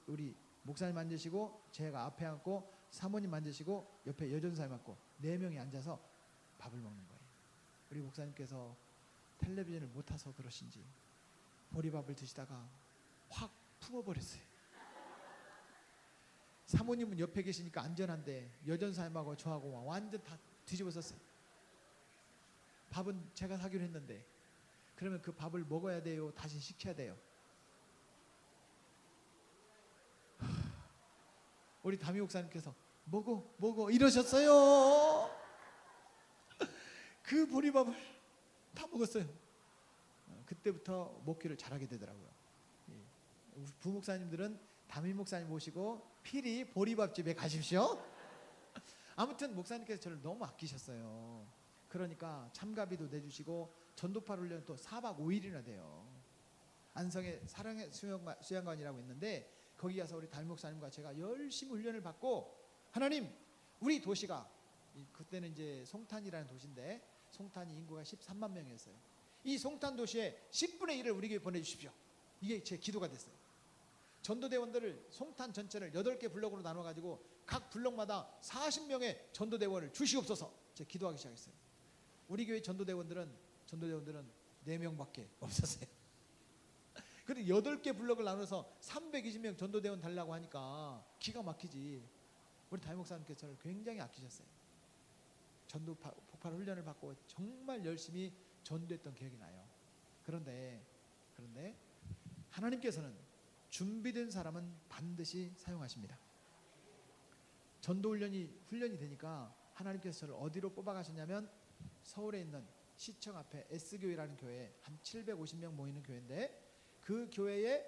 우리 목사님 앉으시고, 제가 앞에 앉고, 사모님 앉으시고, 옆에 여전사님 앉고 4명이 앉아서 밥을 먹는 거예요. 우리 목사님께서 텔레비전을 못 타서 그러신지 보리밥을 드시다가 확 품어버렸어요. 사모님은 옆에 계시니까 안전한데 여전사님하고 저하고 완전 다 뒤집어 썼어요. 밥은 제가 사기로 했는데 그러면 그 밥을 먹어야 돼요? 다시 시켜야 돼요? 우리 담임 목사님께서 먹어 이러셨어요. 그 보리밥을 다 먹었어요. 그때부터 목회를 잘하게 되더라고요. 부목사님들은 담임 목사님 모시고 필히 보리밥집에 가십시오. 아무튼 목사님께서 저를 너무 아끼셨어요. 그러니까 참가비도 내주시고 전도파 훈련 또 4박 5일이나 돼요. 안성에 사랑의 수양관이라고 있는데 거기 가서 우리 담임 목사님과 제가 열심히 훈련을 받고 하나님, 우리 도시가 그때는 이제 송탄이라는 도시인데 송탄이 인구가 13만 명이었어요. 이 송탄 도시에 10분의 1을 우리 교회 보내주십시오. 이게 제 기도가 됐어요. 전도대원들을 송탄 전체를 8개 블록으로 나눠가지고 각 블록마다 40명의 전도대원을 주시옵소서. 제가 기도하기 시작했어요. 우리 교회 전도대원들은 4명밖에 없었어요. 그런데 8개 블록을 나눠서 320명 전도대원 달라고 하니까 기가 막히지. 우리 담임 목사님께서 저를 굉장히 아끼셨어요. 전도 폭발 훈련을 받고 정말 열심히 전도했던 기억이 나요. 그런데 하나님께서는 준비된 사람은 반드시 사용하십니다. 전도 훈련이 되니까 하나님께서 저를 어디로 뽑아가셨냐면 서울에 있는 시청 앞에 S교회라는 교회, 한 750명 모이는 교회인데 그 교회의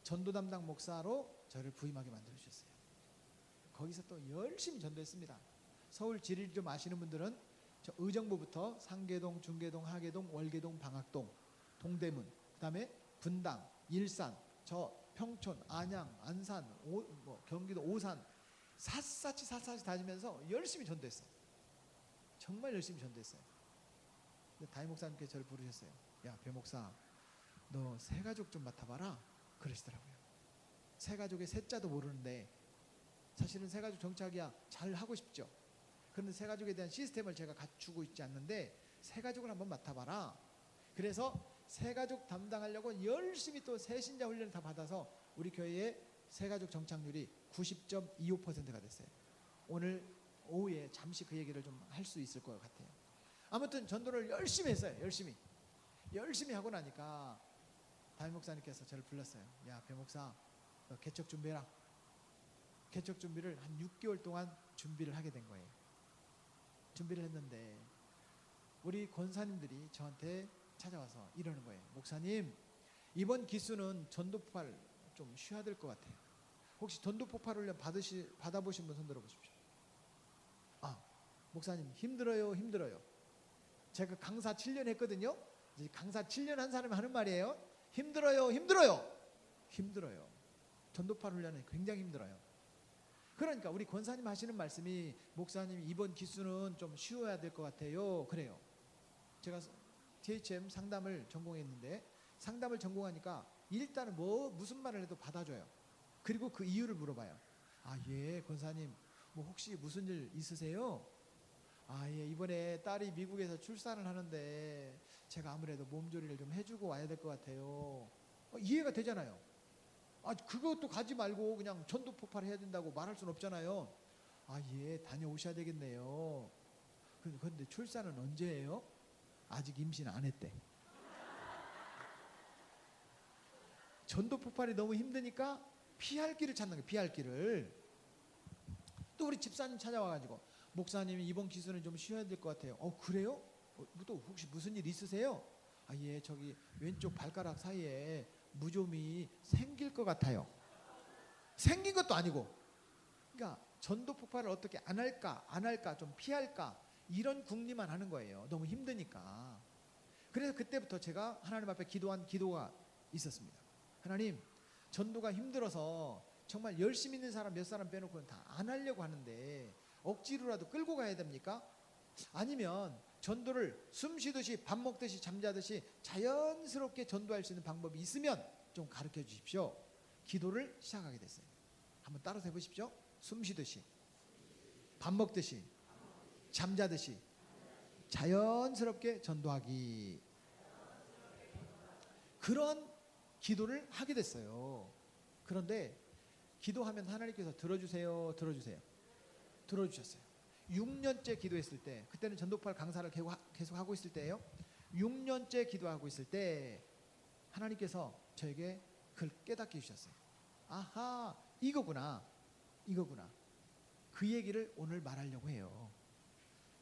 전도 담당 목사로 저를 부임하게 만들어주셨어요. 거기서 또 열심히 전도했습니다. 서울 지리를 좀 아시는 분들은 저 의정부부터 상계동, 중계동, 하계동, 월계동, 방학동, 동대문, 그 다음에 분당, 일산, 저 평촌, 안양, 안산, 경기도 오산 샅샅이 다니면서 열심히 전도했어요. 정말 열심히 전도했어요. 근데 담임 목사님께서 저를 부르셨어요. 야, 배 목사, 너 새가족 좀 맡아봐라 그러시더라고요. 새가족의 새자도 모르는데 사실은 새가족 정착이야 잘 하고 싶죠. 그런데 새가족에 대한 시스템을 제가 갖추고 있지 않는데 새가족을 한번 맡아봐라. 그래서 새가족 담당하려고 열심히 또 새신자 훈련을 다 받아서 우리 교회의 새가족 정착률이 90.25%가 됐어요. 오늘 오후에 잠시 그 얘기를 좀 할 수 있을 것 같아요. 아무튼 전도를 열심히 했어요. 열심히 하고 나니까 담임 목사님께서 저를 불렀어요. 야, 배 목사, 너 개척 준비해라. 개척 준비를 한 6개월 동안 준비를 하게 된 거예요. 준비를 했는데 우리 권사님들이 저한테 찾아와서 이러는 거예요. 목사님, 이번 기수는 전도 폭발 좀 쉬어야 될 것 같아요. 혹시 전도 폭발 훈련 받아보신 분 손 들어보십시오. 아, 목사님 힘들어요. 제가 강사 7년 했거든요. 이제 강사 7년 한 사람이 하는 말이에요. 힘들어요. 전도 폭발 훈련은 굉장히 힘들어요. 그러니까 우리 권사님 하시는 말씀이 목사님 이번 기수는 좀 쉬어야 될 것 같아요. 그래요. 제가 DHM 상담을 전공했는데 상담을 전공하니까 일단은 무슨 말을 해도 받아줘요. 그리고 그 이유를 물어봐요. 아, 예, 권사님 뭐 혹시 무슨 일 있으세요? 아, 예, 이번에 딸이 미국에서 출산을 하는데 제가 아무래도 몸조리를 좀 해주고 와야 될 것 같아요. 이해가 되잖아요. 그것도 가지 말고 그냥 전도 폭발해야 된다고 말할 수는 없잖아요. 예, 다녀오셔야 되겠네요. 그런데 출산은 언제예요? 아직 임신 안 했대. 전도 폭발이 너무 힘드니까 피할 길을 찾는 거예요. 피할 길을. 또 우리 집사님 찾아와가지고 목사님이 이번 기수는 좀 쉬어야 될 것 같아요. 그래요? 또 혹시 무슨 일 있으세요? 예, 저기 왼쪽 발가락 사이에 무좀이 생길 것 같아요. 생긴 것도 아니고. 그러니까 전도 폭발을 어떻게 안 할까 좀 피할까 이런 궁리만 하는 거예요. 너무 힘드니까. 그래서 그때부터 제가 하나님 앞에 기도한 기도가 있었습니다. 하나님, 전도가 힘들어서 정말 열심히 있는 사람 몇 사람 빼놓고는 다 안 하려고 하는데 억지로라도 끌고 가야 됩니까? 아니면 전도를 숨 쉬듯이 밥 먹듯이 잠자듯이 자연스럽게 전도할 수 있는 방법이 있으면 좀 가르쳐 주십시오. 기도를 시작하게 됐어요. 한번 따라서 해보십시오. 숨 쉬듯이, 밥 먹듯이, 잠자듯이 자연스럽게 전도하기. 그런 기도를 하게 됐어요. 그런데 기도하면 하나님께서 들어주세요. 들어주셨어요. 6년째 기도했을 때, 그때는 전도팔 강사를 계속 하고 있을 때예요. 6년째 기도하고 있을 때 하나님께서 저에게 그걸 깨닫게 해주셨어요. 아하, 이거구나. 그 얘기를 오늘 말하려고 해요.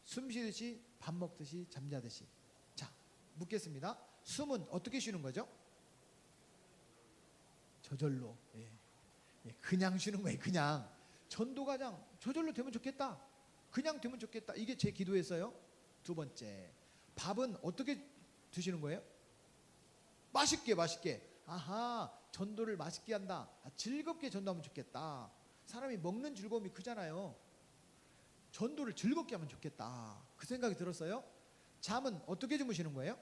숨 쉬듯이, 밥 먹듯이, 잠자듯이. 자, 묻겠습니다. 숨은 어떻게 쉬는 거죠? 저절로. 그냥 쉬는 거예요. 그냥. 전도가 그냥 저절로 되면 좋겠다. 그냥 되면 좋겠다. 이게 제 기도였어요. 두 번째, 밥은 어떻게 드시는 거예요? 맛있게. 아하, 전도를 맛있게 한다. 즐겁게 전도하면 좋겠다. 사람이 먹는 즐거움이 크잖아요. 전도를 즐겁게 하면 좋겠다. 그 생각이 들었어요. 잠은 어떻게 주무시는 거예요?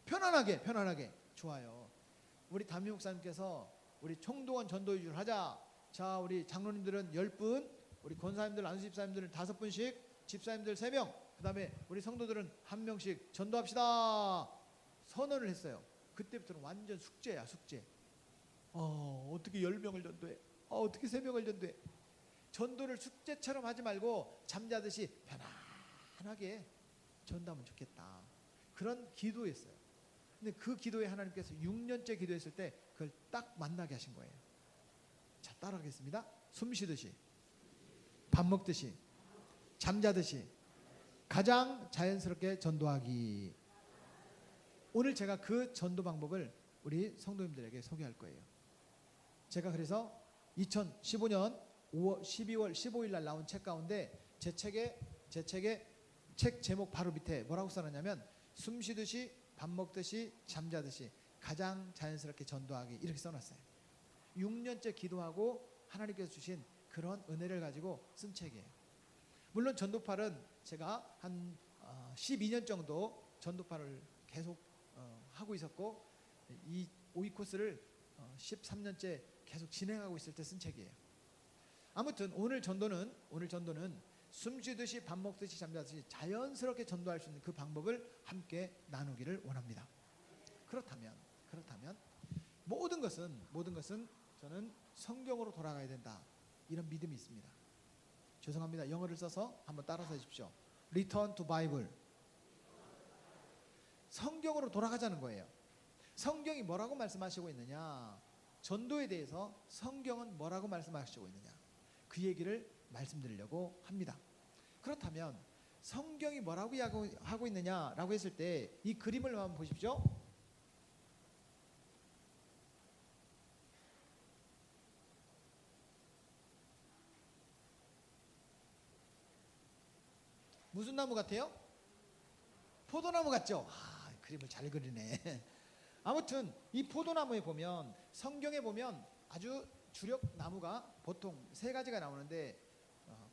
편안하게. 좋아요. 우리 담임 목사님께서 우리 총동원 전도 위주로 하자. 자, 우리 장로님들은 10분, 우리 권사님들, 안수 집사님들은 5분씩, 집사님들 3명, 그 다음에 우리 성도들은 1명씩 전도합시다. 선언을 했어요. 그때부터는 완전 숙제야, 숙제. 어떻게 10명을 전도해? 어떻게 3명을 전도해? 전도를 숙제처럼 하지 말고 잠자듯이 편안하게 전도하면 좋겠다. 그런 기도였어요. 근데 그 기도에 하나님께서 6년째 기도했을 때 그걸 딱 만나게 하신 거예요. 자, 따라하겠습니다. 숨 쉬듯이, 밥 먹듯이, 잠자듯이 가장 자연스럽게 전도하기. 오늘 제가 그 전도 방법을 우리 성도님들에게 소개할 거예요. 제가 그래서 2015년 12월 15일 날 나온 책 가운데 제 책의 책 제목 바로 밑에 뭐라고 써놨냐면 숨 쉬듯이, 밥 먹듯이, 잠자듯이 가장 자연스럽게 전도하기, 이렇게 써놨어요. 6년째 기도하고 하나님께서 주신 그런 은혜를 가지고 쓴 책이에요. 물론 전도팔은 제가 한 12년 정도 전도팔을 계속 하고 있었고, 이 5위 코스를 13년째 계속 진행하고 있을 때 쓴 책이에요. 아무튼 오늘 전도는 숨 쉬듯이, 밥 먹듯이, 잠자듯이 자연스럽게 전도할 수 있는 그 방법을 함께 나누기를 원합니다. 그렇다면 모든 것은 저는 성경으로 돌아가야 된다, 이런 믿음이 있습니다. 죄송합니다. 영어를 써서 한번 따라서 해주십시오. Return to Bible. 성경으로 돌아가자는 거예요. 성경이 뭐라고 말씀하시고 있느냐, 전도에 대해서 성경은 뭐라고 말씀하시고 있느냐, 그 얘기를 말씀드리려고 합니다. 그렇다면 성경이 뭐라고 하고 있느냐라고 했을 때 이 그림을 한번 보십시오. 무슨 나무 같아요? 포도나무 같죠? 그림을 잘 그리네. 아무튼 이 포도나무에 보면, 성경에 보면 아주 주력 나무가 보통 3가지가 나오는데,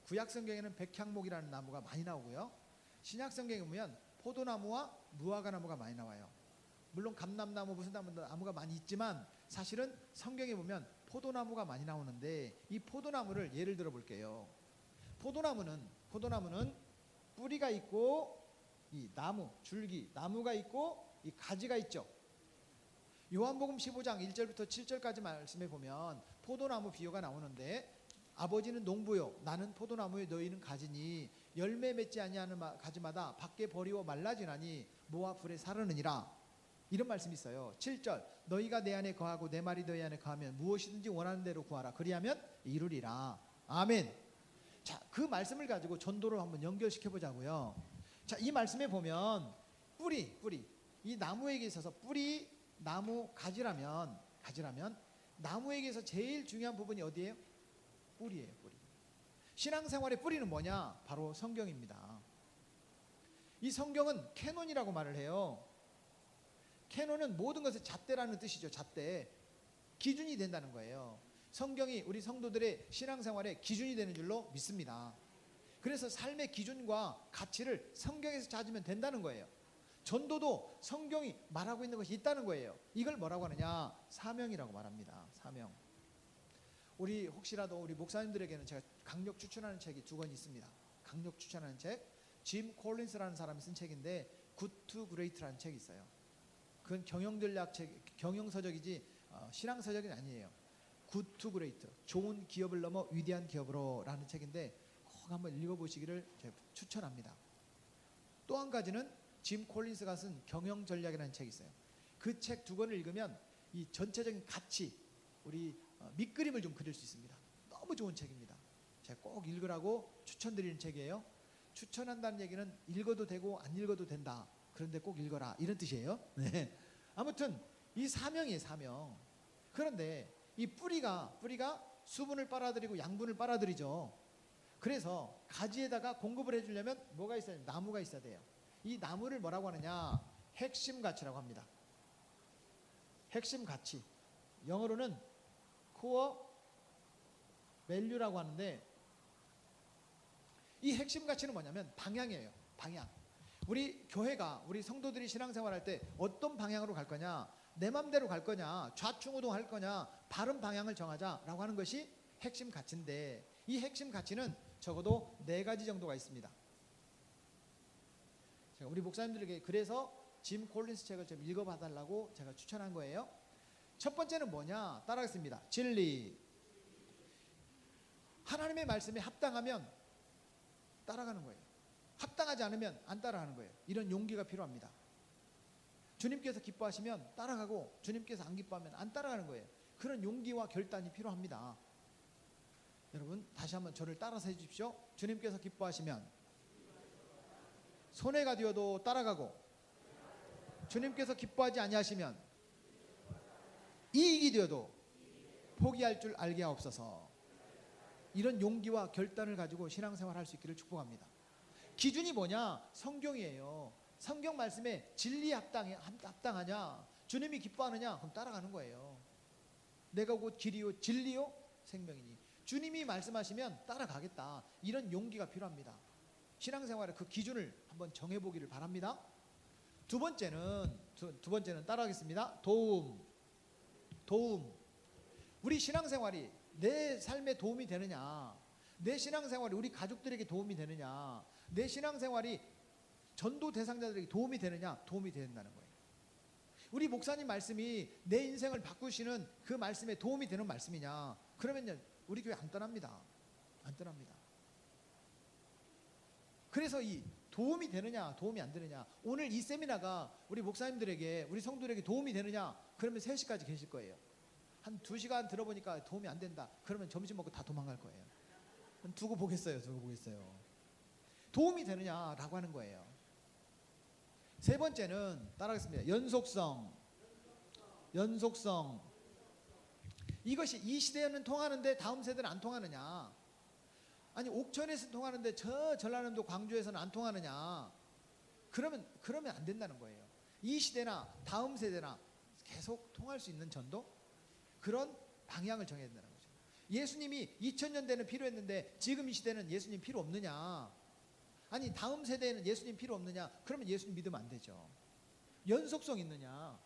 구약 성경에는 백향목이라는 나무가 많이 나오고요, 신약 성경에 보면 포도나무와 무화과 나무가 많이 나와요. 물론 감람나무, 무슨 나무가 많이 있지만 사실은 성경에 보면 포도나무가 많이 나오는데, 이 포도나무를 예를 들어 볼게요. 포도나무는 뿌리가 있고 이 나무, 줄기, 나무가 있고 이 가지가 있죠. 요한복음 15장 1절부터 7절까지 말씀해 보면 포도나무 비유가 나오는데, 아버지는 농부요 나는 포도나무요 너희는 가지니 열매 맺지 아니하는 가지마다 밖에 버리고 말라지나니 모아 불에 사르느니라, 이런 말씀이 있어요. 7절 너희가 내 안에 거하고 내 말이 너희 안에 거하면 무엇이든지 원하는 대로 구하라 그리하면 이루리라. 아멘. 자, 그 말씀을 가지고 전도를 한번 연결시켜 보자고요. 자, 이 말씀에 보면 뿌리 이 나무에게 있어서 뿌리 나무 가지라면 나무에게 있어서 제일 중요한 부분이 어디예요? 뿌리예요. 뿌리. 신앙생활의 뿌리는 뭐냐? 바로 성경입니다. 이 성경은 캐논이라고 말을 해요. 캐논은 모든 것의 잣대라는 뜻이죠. 잣대. 기준이 된다는 거예요. 성경이 우리 성도들의 신앙생활의 기준이 되는 줄로 믿습니다. 그래서 삶의 기준과 가치를 성경에서 찾으면 된다는 거예요. 전도도 성경이 말하고 있는 것이 있다는 거예요. 이걸 뭐라고 하느냐? 사명이라고 말합니다. 사명. 우리 혹시라도 우리 목사님들에게는 제가 강력 추천하는 책이 2권 있습니다. 강력 추천하는 책, 짐 콜린스라는 사람이 쓴 책인데 Good to Great라는 책이 있어요. 그건 경영전략 책, 경영서적이지 신앙서적이 아니에요. Good to Great, 좋은 기업을 넘어 위대한 기업으로라는 책인데 꼭 한번 읽어보시기를 제가 추천합니다. 또 한 가지는 짐 콜린스가 쓴 경영전략이라는 책이 있어요. 그 책 2권을 읽으면 이 전체적인 가치, 우리 밑그림을 좀 그릴 수 있습니다. 너무 좋은 책입니다. 제가 꼭 읽으라고 추천드리는 책이에요. 추천한다는 얘기는 읽어도 되고 안 읽어도 된다. 그런데 꼭 읽어라, 이런 뜻이에요. 네. 아무튼 이 사명이에요, 사명. 그런데 이 뿌리가 수분을 빨아들이고 양분을 빨아들이죠. 그래서 가지에다가 공급을 해주려면 뭐가 있어야 돼요? 나무가 있어야 돼요. 이 나무를 뭐라고 하느냐? 핵심 가치라고 합니다. 핵심 가치. 영어로는 core value라고 하는데, 이 핵심 가치는 뭐냐면 방향이에요. 방향. 우리 교회가, 우리 성도들이 신앙생활할 때 어떤 방향으로 갈 거냐, 내 맘대로 갈 거냐, 좌충우동 할 거냐, 바른 방향을 정하자라고 하는 것이 핵심 가치인데, 이 핵심 가치는 적어도 4가지 정도가 있습니다. 제가 우리 목사님들에게 그래서 짐 콜린스 책을 좀 읽어봐달라고 제가 추천한 거예요. 첫 번째는 뭐냐? 따라하겠습니다. 진리. 하나님의 말씀에 합당하면 따라가는 거예요. 합당하지 않으면 안 따라가는 거예요. 이런 용기가 필요합니다. 주님께서 기뻐하시면 따라가고 주님께서 안 기뻐하면 안 따라가는 거예요. 그런 용기와 결단이 필요합니다. 여러분 다시 한번 저를 따라서 해주십시오. 주님께서 기뻐하시면 손해가 되어도 따라가고, 주님께서 기뻐하지 아니하시면 이익이 되어도 포기할 줄 알게 하옵소서. 이런 용기와 결단을 가지고 신앙생활 할 수 있기를 축복합니다. 기준이 뭐냐? 성경이에요. 성경 말씀에 진리에 합당하냐, 주님이 기뻐하느냐, 그럼 따라가는 거예요. 내가 곧 길이요 진리요 생명이니, 주님이 말씀하시면 따라가겠다, 이런 용기가 필요합니다. 신앙생활의 그 기준을 한번 정해보기를 바랍니다. 두 번째는 따라하겠습니다. 도움. 우리 신앙생활이 내 삶에 도움이 되느냐, 내 신앙생활이 우리 가족들에게 도움이 되느냐, 내 신앙생활이 전도 대상자들에게 도움이 되느냐, 도움이 된다는 거예요. 우리 목사님 말씀이 내 인생을 바꾸시는 그 말씀에 도움이 되는 말씀이냐, 그러면요 우리 교회 안 떠납니다. 안 떠납니다. 그래서 이 도움이 되느냐 도움이 안 되느냐, 오늘 이 세미나가 우리 목사님들에게, 우리 성도들에게 도움이 되느냐, 그러면 3시까지 계실 거예요. 한 2시간 들어보니까 도움이 안 된다, 그러면 점심 먹고 다 도망갈 거예요. 두고 보겠어요. 도움이 되느냐라고 하는 거예요. 세 번째는 따라하겠습니다. 연속성. 이것이 이 시대에는 통하는데 다음 세대는 안 통하느냐, 아니 옥천에서 통하는데 저 전라남도 광주에서는 안 통하느냐, 그러면 안 된다는 거예요. 이 시대나 다음 세대나 계속 통할 수 있는 전도, 그런 방향을 정해야 된다는 거죠. 예수님이 2000년대는 필요했는데 지금 이 시대는 예수님 필요 없느냐, 아니 다음 세대에는 예수님 필요 없느냐, 그러면 예수님 믿으면 안 되죠. 연속성 있느냐,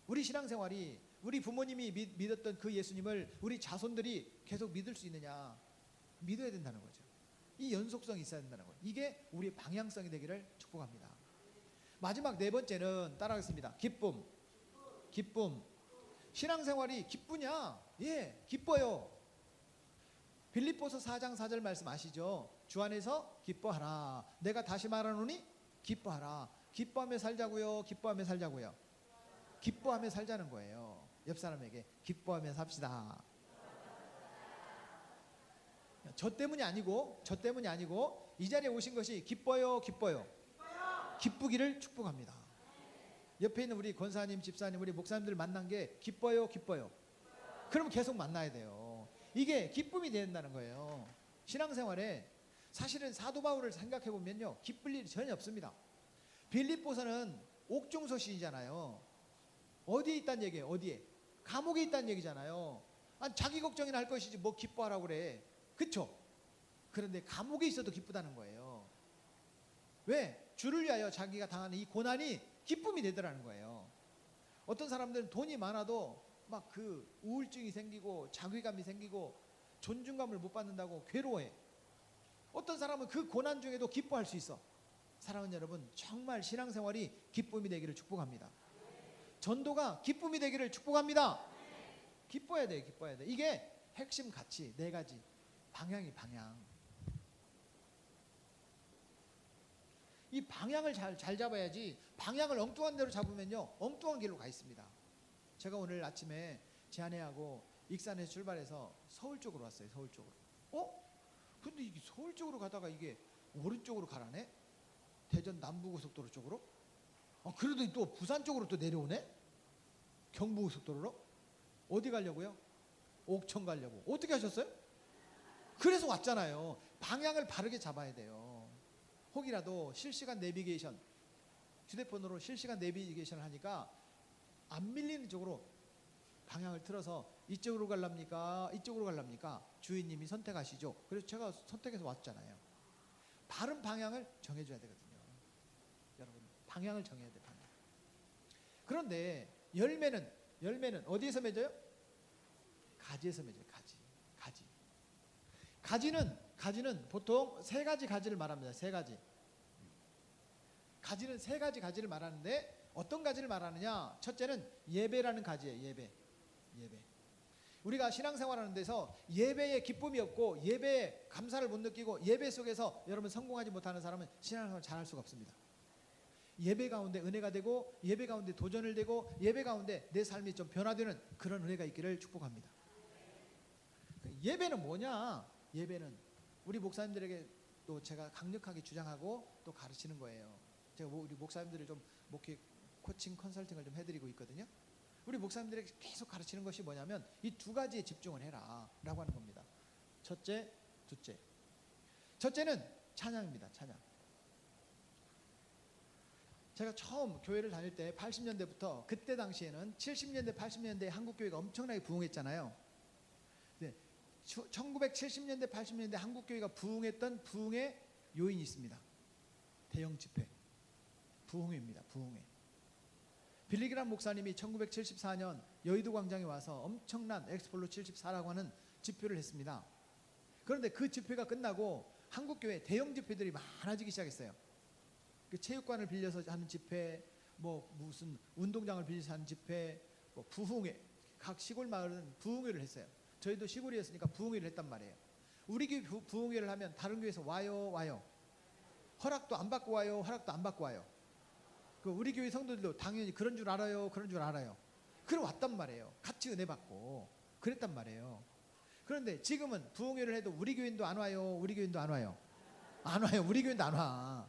우리 신앙생활이 우리 부모님이 믿었던 그 예수님을 우리 자손들이 계속 믿을 수 있느냐, 믿어야 된다는 거죠. 이 연속성이 있어야 된다는 거예요. 이게 우리의 방향성이 되기를 축복합니다. 마지막 4번째는 따라하겠습니다. 기쁨. 기쁨. 신앙생활이 기쁘냐? 예, 기뻐요. 빌립보서 4장 4절 말씀 아시죠? 주 안에서 기뻐하라. 내가 다시 말하노니 기뻐하라. 기뻐하며 살자고요. 기뻐하며 살자고요. 기뻐하며 살자는 거예요. 옆 사람에게 기뻐하며 삽시다. 저 때문이 아니고 이 자리에 오신 것이 기뻐요. 기쁘기를 축복합니다. 옆에 있는 우리 권사님, 집사님, 우리 목사님들 만난 게 기뻐요. 그러면 계속 만나야 돼요. 이게 기쁨이 된다는 거예요. 신앙생활에 사실은 사도 바울을 생각해 보면요, 기쁠 일이 전혀 없습니다. 빌립보서는 옥중서신이잖아요. 어디에 있다는 얘기예요? 어디에? 감옥에 있다는 얘기잖아요. 아니, 자기 걱정이나 할 것이지 뭐 기뻐하라고 그래. 그쵸? 그런데 감옥에 있어도 기쁘다는 거예요. 왜? 주를 위하여 자기가 당하는 이 고난이 기쁨이 되더라는 거예요. 어떤 사람들은 돈이 많아도 막 그 우울증이 생기고 자괴감이 생기고 존중감을 못 받는다고 괴로워해. 어떤 사람은 그 고난 중에도 기뻐할 수 있어. 사랑하는 여러분, 정말 신앙생활이 기쁨이 되기를 축복합니다. 전도가 기쁨이 되기를 축복합니다. 기뻐야 돼. 이게 핵심 가치 4가지. 방향. 이 방향을 잘 잡아야지. 방향을 엉뚱한 대로 잡으면요, 엉뚱한 길로 가 있습니다. 제가 오늘 아침에 제 아내하고 익산에서 출발해서 서울 쪽으로 왔어요. 서울 쪽으로. 근데 이게 서울 쪽으로 가다가 이게 오른쪽으로 가라네? 대전 남부고속도로 쪽으로? 그래도 또 부산 쪽으로 또 내려오네? 경부고속도로로? 어디 가려고요? 옥천 가려고. 어떻게 하셨어요? 그래서 왔잖아요. 방향을 바르게 잡아야 돼요. 혹이라도 실시간 내비게이션, 휴대폰으로 실시간 내비게이션을 하니까 안 밀리는 쪽으로 방향을 틀어서 이쪽으로 갈랍니까? 이쪽으로 갈랍니까? 주인님이 선택하시죠. 그래서 제가 선택해서 왔잖아요. 바른 방향을 정해줘야 되거든요. 여러분, 방향을 정해야 돼요. 방향. 그런데 열매는 어디에서 맺어요? 가지에서 맺어요. 가지는 보통 3가지 가지를 말합니다. 3가지. 가지는 3가지 가지를 말하는데 어떤 가지를 말하느냐? 첫째는 예배라는 가지예요. 예배. 우리가 신앙생활하는 데서 예배에 기쁨이 없고 예배에 감사를 못 느끼고 예배 속에서 여러분 성공하지 못하는 사람은 신앙생활을 잘할 수가 없습니다. 예배 가운데 은혜가 되고 예배 가운데 도전을 되고 예배 가운데 내 삶이 좀 변화되는 그런 은혜가 있기를 축복합니다. 예배는 뭐냐? 예배는 우리 목사님들에게 또 제가 강력하게 주장하고 또 가르치는 거예요. 제가 우리 목사님들을 좀 목회 코칭 컨설팅을 좀 해드리고 있거든요. 우리 목사님들에게 계속 가르치는 것이 뭐냐면 이 2가지에 집중을 해라 라고 하는 겁니다. 첫째, 둘째. 첫째는 찬양입니다. 찬양. 제가 처음 교회를 다닐 때 80년대부터 그때 당시에는 70년대 80년대에 한국교회가 엄청나게 부흥했잖아요. 1970년대 80년대 한국교회가 부흥했던 부흥의 요인이 있습니다. 대형 집회. 부흥회입니다. 부흥회. 빌리그람 목사님이 1974년 여의도 광장에 와서 엄청난 엑스폴로 74라고 하는 집회를 했습니다. 그런데 그 집회가 끝나고 한국교회 대형 집회들이 많아지기 시작했어요. 그 체육관을 빌려서 하는 집회, 뭐 무슨 운동장을 빌려서 하는 집회, 뭐 부흥회, 각 시골 마을은 부흥회를 했어요. 저희도 시골이었으니까 부흥회를 했단 말이에요. 우리 교회 부흥회를 하면 다른 교회에서 와요. 허락도 안 받고 와요. 그 우리 교회 성도들도 당연히 그런 줄 알아요. 그럼 왔단 말이에요. 같이 은혜 받고 그랬단 말이에요. 그런데 지금은 부흥회를 해도 우리 교인도 안 와요. 우리 교인도 안 와.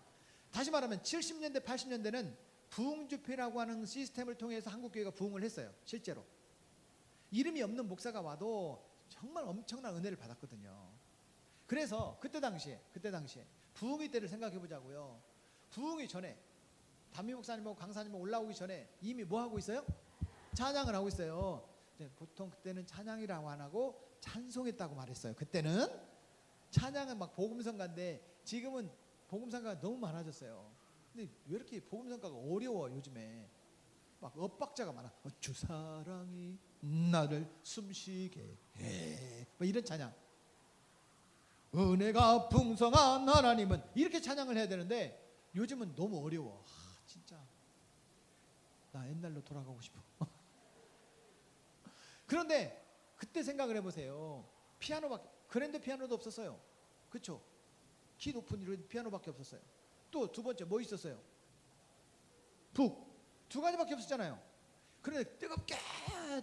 다시 말하면 70년대 80년대는 부흥집회라고 하는 시스템을 통해서 한국교회가 부흥을 했어요. 실제로 이름이 없는 목사가 와도 정말 엄청난 은혜를 받았거든요. 그래서 그때 당시에 부흥회 때를 생각해 보자고요. 부흥회 전에 담임 목사님하고 강사님하고 올라오기 전에 이미 뭐 하고 있어요? 찬양을 하고 있어요. 보통 그때는 찬양이라고 안 하고 찬송했다고 말했어요. 그때는 찬양은 막 복음성가인데 지금은 복음성가가 너무 많아졌어요. 근데 왜 이렇게 복음성가가 어려워? 요즘에 막 엇박자가 많아. 주 사랑이 나를 숨쉬게 해. 뭐 이런 찬양. 은혜가 풍성한 하나님은 이렇게 찬양을 해야 되는데 요즘은 너무 어려워. 진짜 나 옛날로 돌아가고 싶어. 그런데 그때 생각을 해보세요. 피아노밖에, 그랜드 피아노도 없었어요. 그렇죠? 키 높은 이런 피아노밖에 없었어요. 또 두 번째 뭐 있었어요? 북. 두 가지밖에 없었잖아요. 그런데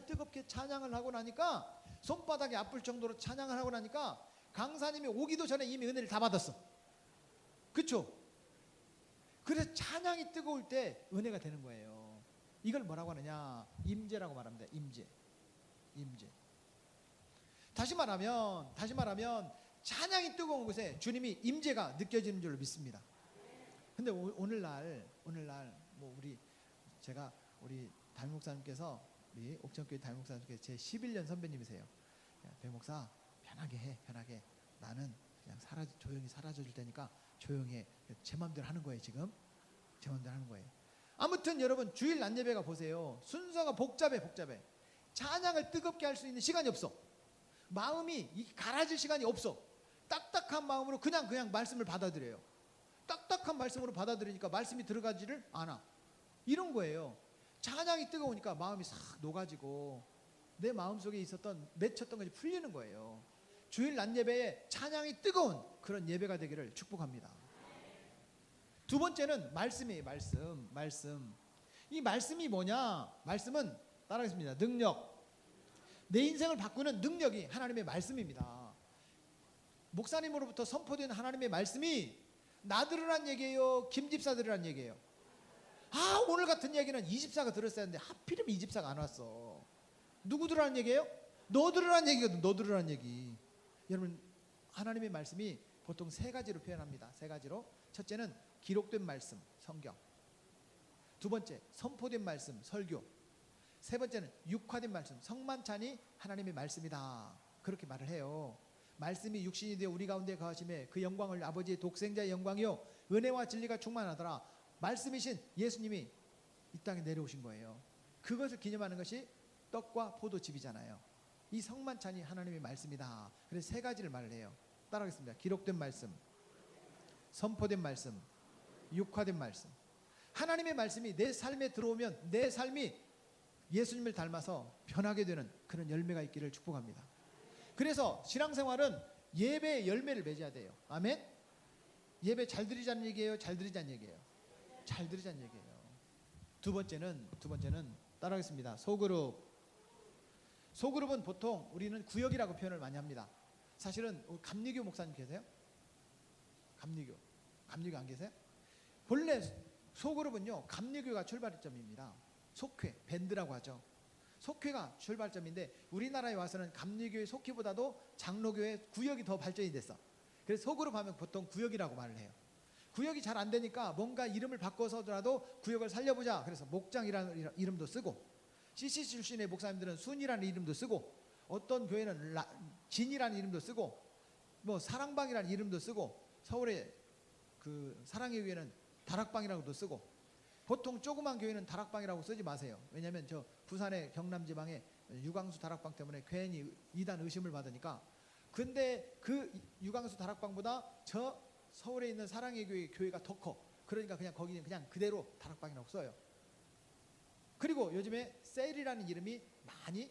뜨겁게 찬양을 하고 나니까, 손바닥이 아플 정도로 찬양을 하고 나니까 강사님이 오기도 전에 이미 은혜를 다 받았어. 그렇죠? 그래서 찬양이 뜨거울 때 은혜가 되는 거예요. 이걸 뭐라고 하느냐? 임재라고 말합니다. 임재. 다시 말하면 찬양이 뜨거운 곳에 주님이 임재가 느껴지는 줄 믿습니다. 근데 오늘날 뭐 우리 담임 목사님께서, 우리 옥천교회 담임 목사님께서 제 11년 선배님이세요. 배 목사 편하게 해. 나는 그냥 조용히 사라져 줄 테니까 조용히 해. 제 마음대로 하는 거예요. 지금 제 마음대로 하는 거예요. 아무튼 여러분, 주일 낮 예배가 보세요. 순서가 복잡해. 찬양을 뜨겁게 할 수 있는 시간이 없어. 마음이 갈아질 시간이 없어. 딱딱한 마음으로 그냥 말씀을 받아들여요. 딱딱한 말씀으로 받아들이니까 말씀이 들어가지를 않아. 이런 거예요. 찬양이 뜨거우니까 마음이 싹 녹아지고 내 마음속에 맺혔던 것이 풀리는 거예요. 주일 낮 예배에 찬양이 뜨거운 그런 예배가 되기를 축복합니다. 두 번째는 말씀이에요. 말씀. 이 말씀이 뭐냐? 말씀은 따라하겠습니다. 능력. 내 인생을 바꾸는 능력이 하나님의 말씀입니다. 목사님으로부터 선포된 하나님의 말씀이 나 들으란 얘기예요? 김집사 들으란 얘기예요? 오늘 같은 얘기는 이집사가 들었어야 하는데 하필이면 이집사가 안 왔어. 누구 들으라는 얘기예요? 너 들으라는 얘기거든. 너 들으라는 얘기. 여러분, 하나님의 말씀이 보통 세 가지로 표현합니다. 세 가지로. 첫째는 기록된 말씀, 성경. 두 번째, 선포된 말씀, 설교. 세 번째는 육화된 말씀, 성만찬이 하나님의 말씀이다. 그렇게 말을 해요. 말씀이 육신이 되어 우리 가운데 거하심에 그 영광을 아버지의 독생자의 영광이요 은혜와 진리가 충만하더라. 말씀이신 예수님이 이 땅에 내려오신 거예요. 그것을 기념하는 것이 떡과 포도즙이잖아요. 이 성만찬이 하나님의 말씀이다. 그래서 세 가지를 말을 해요. 따라하겠습니다. 기록된 말씀, 선포된 말씀, 육화된 말씀. 하나님의 말씀이 내 삶에 들어오면 내 삶이 예수님을 닮아서 변하게 되는 그런 열매가 있기를 축복합니다. 그래서 신앙생활은 예배의 열매를 맺어야 돼요. 아멘? 예배 잘 드리자는 얘기예요? 잘 드리자는 얘기예요? 잘 드리자는 얘기예요. 두 번째는 따라하겠습니다. 소그룹은 보통 우리는 구역이라고 표현을 많이 합니다. 사실은 감리교 목사님 계세요? 감리교 안 계세요? 본래 소그룹은요 감리교가 출발점입니다. 속회, 밴드라고 하죠. 속회가 출발점인데 우리나라에 와서는 감리교의 속회보다도 장로교의 구역이 더 발전이 됐어. 그래서 소그룹 하면 보통 구역이라고 말을 해요. 구역이 잘 안 되니까 뭔가 이름을 바꿔서라도 구역을 살려보자. 그래서 목장이라는 이름도 쓰고, CC 출신의 목사님들은 순이라는 이름도 쓰고, 어떤 교회는 진이라는 이름도 쓰고, 뭐 사랑방이라는 이름도 쓰고, 서울의 그 사랑의 교회는 다락방이라고도 쓰고, 보통 조그만 교회는 다락방이라고 쓰지 마세요. 왜냐하면 저 부산의 경남지방에 유광수 다락방 때문에 괜히 이단 의심을 받으니까. 근데 그 유광수 다락방보다 저 서울에 있는 사랑의 교회가 더 커. 그러니까 그냥 거기는 그냥 그대로 다락방이라고 써요. 그리고 요즘에 셀이라는 이름이 많이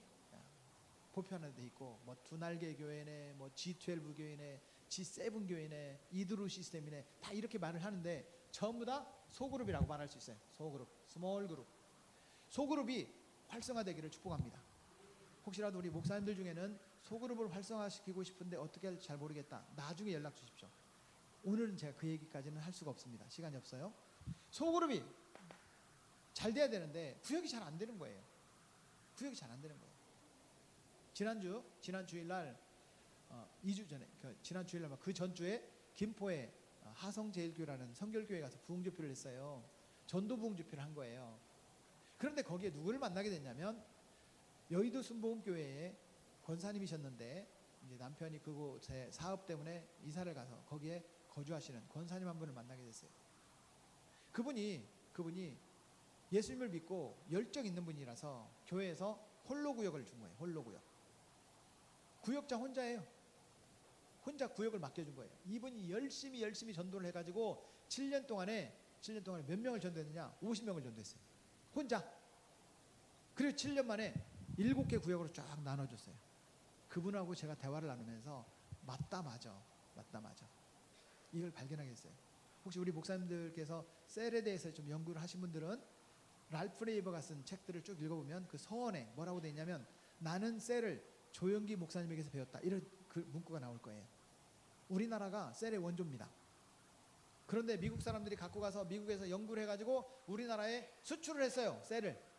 보편화되어 있고, 뭐 두날개 교회네, 뭐 G12 교회네, G7 교회네, 이드루 시스템이네, 다 이렇게 말을 하는데 전부 다 소그룹이라고 말할 수 있어요. 소그룹, 스몰 그룹. 소그룹이 활성화되기를 축복합니다. 혹시라도 우리 목사님들 중에는 소그룹을 활성화시키고 싶은데 어떻게 할지 잘 모르겠다, 나중에 연락 주십시오. 오늘은 제가 그 얘기까지는 할 수가 없습니다. 시간이 없어요. 소그룹이 잘 돼야 되는데 구역이 잘 안 되는 거예요. 구역이 잘 안 되는 거예요. 지난 주일날 2주 전에, 지난 주일날 그 전주에 김포에 하성제일교라는 성결교회 가서 부흥집회를 했어요. 전도 부흥집회를 한 거예요. 그런데 거기에 누구를 만나게 됐냐면 여의도 순복음교회의 권사님이셨는데, 이제 남편이 그곳에 사업 때문에 이사를 가서 거기에 거주하시는 권사님 한 분을 만나게 됐어요. 그분이 예수님을 믿고 열정 있는 분이라서 교회에서 홀로 구역을 준 거예요. 홀로 구역. 구역장 혼자예요. 혼자 구역을 맡겨준 거예요. 이분이 열심히 전도를 해가지고 7년 동안에 몇 명을 전도했느냐? 50명을 전도했어요. 혼자. 그리고 7년 만에 7개 구역으로 쫙 나눠줬어요. 그분하고 제가 대화를 나누면서 맞다 맞아 이걸 발견하게 됐어요. 혹시 우리 목사님들께서 셀에 대해서 좀 연구를 하신 분들은 랄프 레이버가 쓴 책들을 쭉 읽어보면 그 서원에 뭐라고 되어 있냐면 나는 셀을 조영기 목사님에게서 배웠다 이런 그 문구가 나올 거예요. 우리나라가 셀의 원조입니다. 그런데 미국 사람들이 갖고 가서 미국에서 연구를 해가지고 우리나라에 수출을 했어요. 셀을.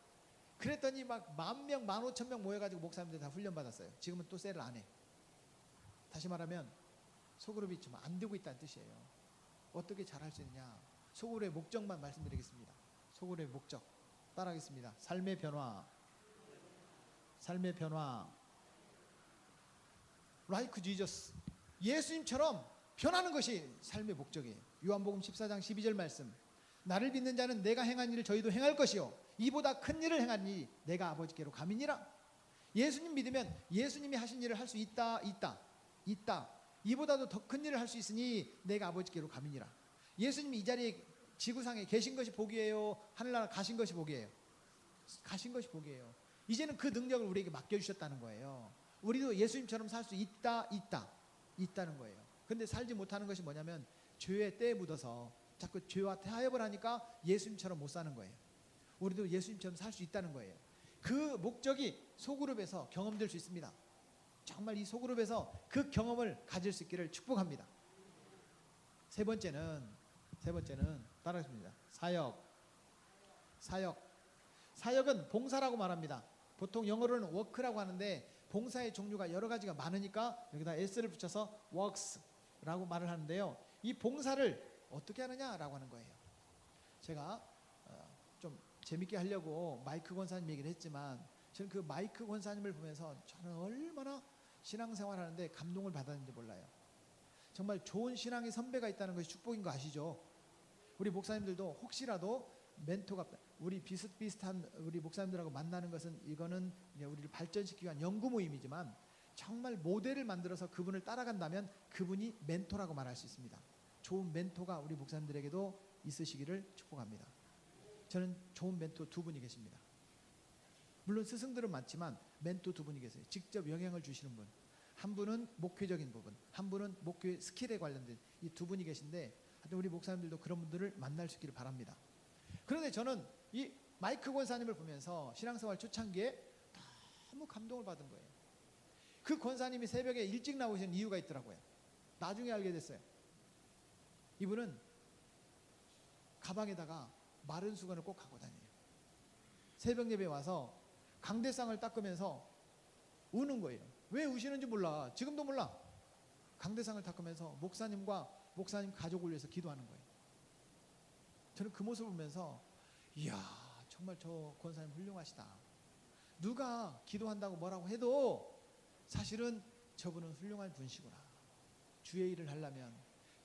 그랬더니 막 10,000명, 15,000명 모여가지고 목사님들 다 훈련받았어요. 지금은 또 셀을 안 해. 다시 말하면 소그룹이 좀 안 되고 있다는 뜻이에요. 어떻게 잘할 수 있느냐. 소그룹의 목적만 말씀드리겠습니다. 소그룹의 목적 따라하겠습니다. 삶의 변화, 삶의 변화. Like Jesus. 예수님처럼 변하는 것이 삶의 목적이에요. 요한복음 14장 12절 말씀. 나를 믿는 자는 내가 행한 일을 저희도 행할 것이요 이보다 큰 일을 행하니 내가 아버지께로 감이니라. 예수님 믿으면 예수님이 하신 일을 할 수 있다. 이보다도 더 큰 일을 할 수 있으니 내가 아버지께로 감이니라. 예수님이 이 자리에 지구상에 계신 것이 복이에요, 하늘나라 가신 것이 복이에요? 가신 것이 복이에요. 이제는 그 능력을 우리에게 맡겨주셨다는 거예요. 우리도 예수님처럼 살 수 있다는 거예요. 근데 살지 못하는 것이 뭐냐면 죄의 때에 묻어서 자꾸 죄와 타협을 하니까 예수님처럼 못 사는 거예요. 우리도 예수님처럼 살 수 있다는 거예요. 그 목적이 소그룹에서 경험될 수 있습니다. 정말 이 소그룹에서 그 경험을 가질 수 있기를 축복합니다. 세 번째는 따라하겠습니다. 사역은 봉사라고 말합니다. 보통 영어로는 work라고 하는데 봉사의 종류가 여러 가지가 많으니까 여기다 s를 붙여서 works라고 말을 하는데요. 이 봉사를 어떻게 하느냐라고 하는 거예요. 제가 좀 재밌게 하려고 마이크 권사님 얘기를 했지만 저는 그 마이크 권사님을 보면서 저는 얼마나 신앙생활 하는데 감동을 받았는지 몰라요. 정말 좋은 신앙의 선배가 있다는 것이 축복인 거 아시죠? 우리 목사님들도 혹시라도 멘토가 우리 비슷비슷한 우리 목사님들하고 만나는 것은 이거는 우리를 발전시키기 위한 연구 모임이지만 정말 모델을 만들어서 그분을 따라간다면 그분이 멘토라고 말할 수 있습니다. 좋은 멘토가 우리 목사님들에게도 있으시기를 축복합니다. 저는 좋은 멘토 2분이 계십니다. 물론 스승들은 많지만 멘토 2분이 계세요. 직접 영향을 주시는 분. 한 분은 목회적인 부분, 한 분은 목회 스킬에 관련된 이 2분이 계신데 하여튼 우리 목사님들도 그런 분들을 만날 수 있기를 바랍니다. 그런데 저는 이 마이크 권사님을 보면서 신앙생활 초창기에 너무 감동을 받은 거예요. 그 권사님이 새벽에 일찍 나오시는 이유가 있더라고요. 나중에 알게 됐어요. 이분은 가방에다가 마른 수건을 꼭 갖고 다녀요. 새벽 예배에 와서 강대상을 닦으면서 우는 거예요. 왜 우시는지 몰라. 지금도 몰라. 강대상을 닦으면서 목사님과 목사님 가족을 위해서 기도하는 거예요. 저는 그 모습을 보면서 이야 정말 저 권사님 훌륭하시다. 누가 기도한다고 뭐라고 해도 사실은 저분은 훌륭한 분이시구나. 주의 일을 하려면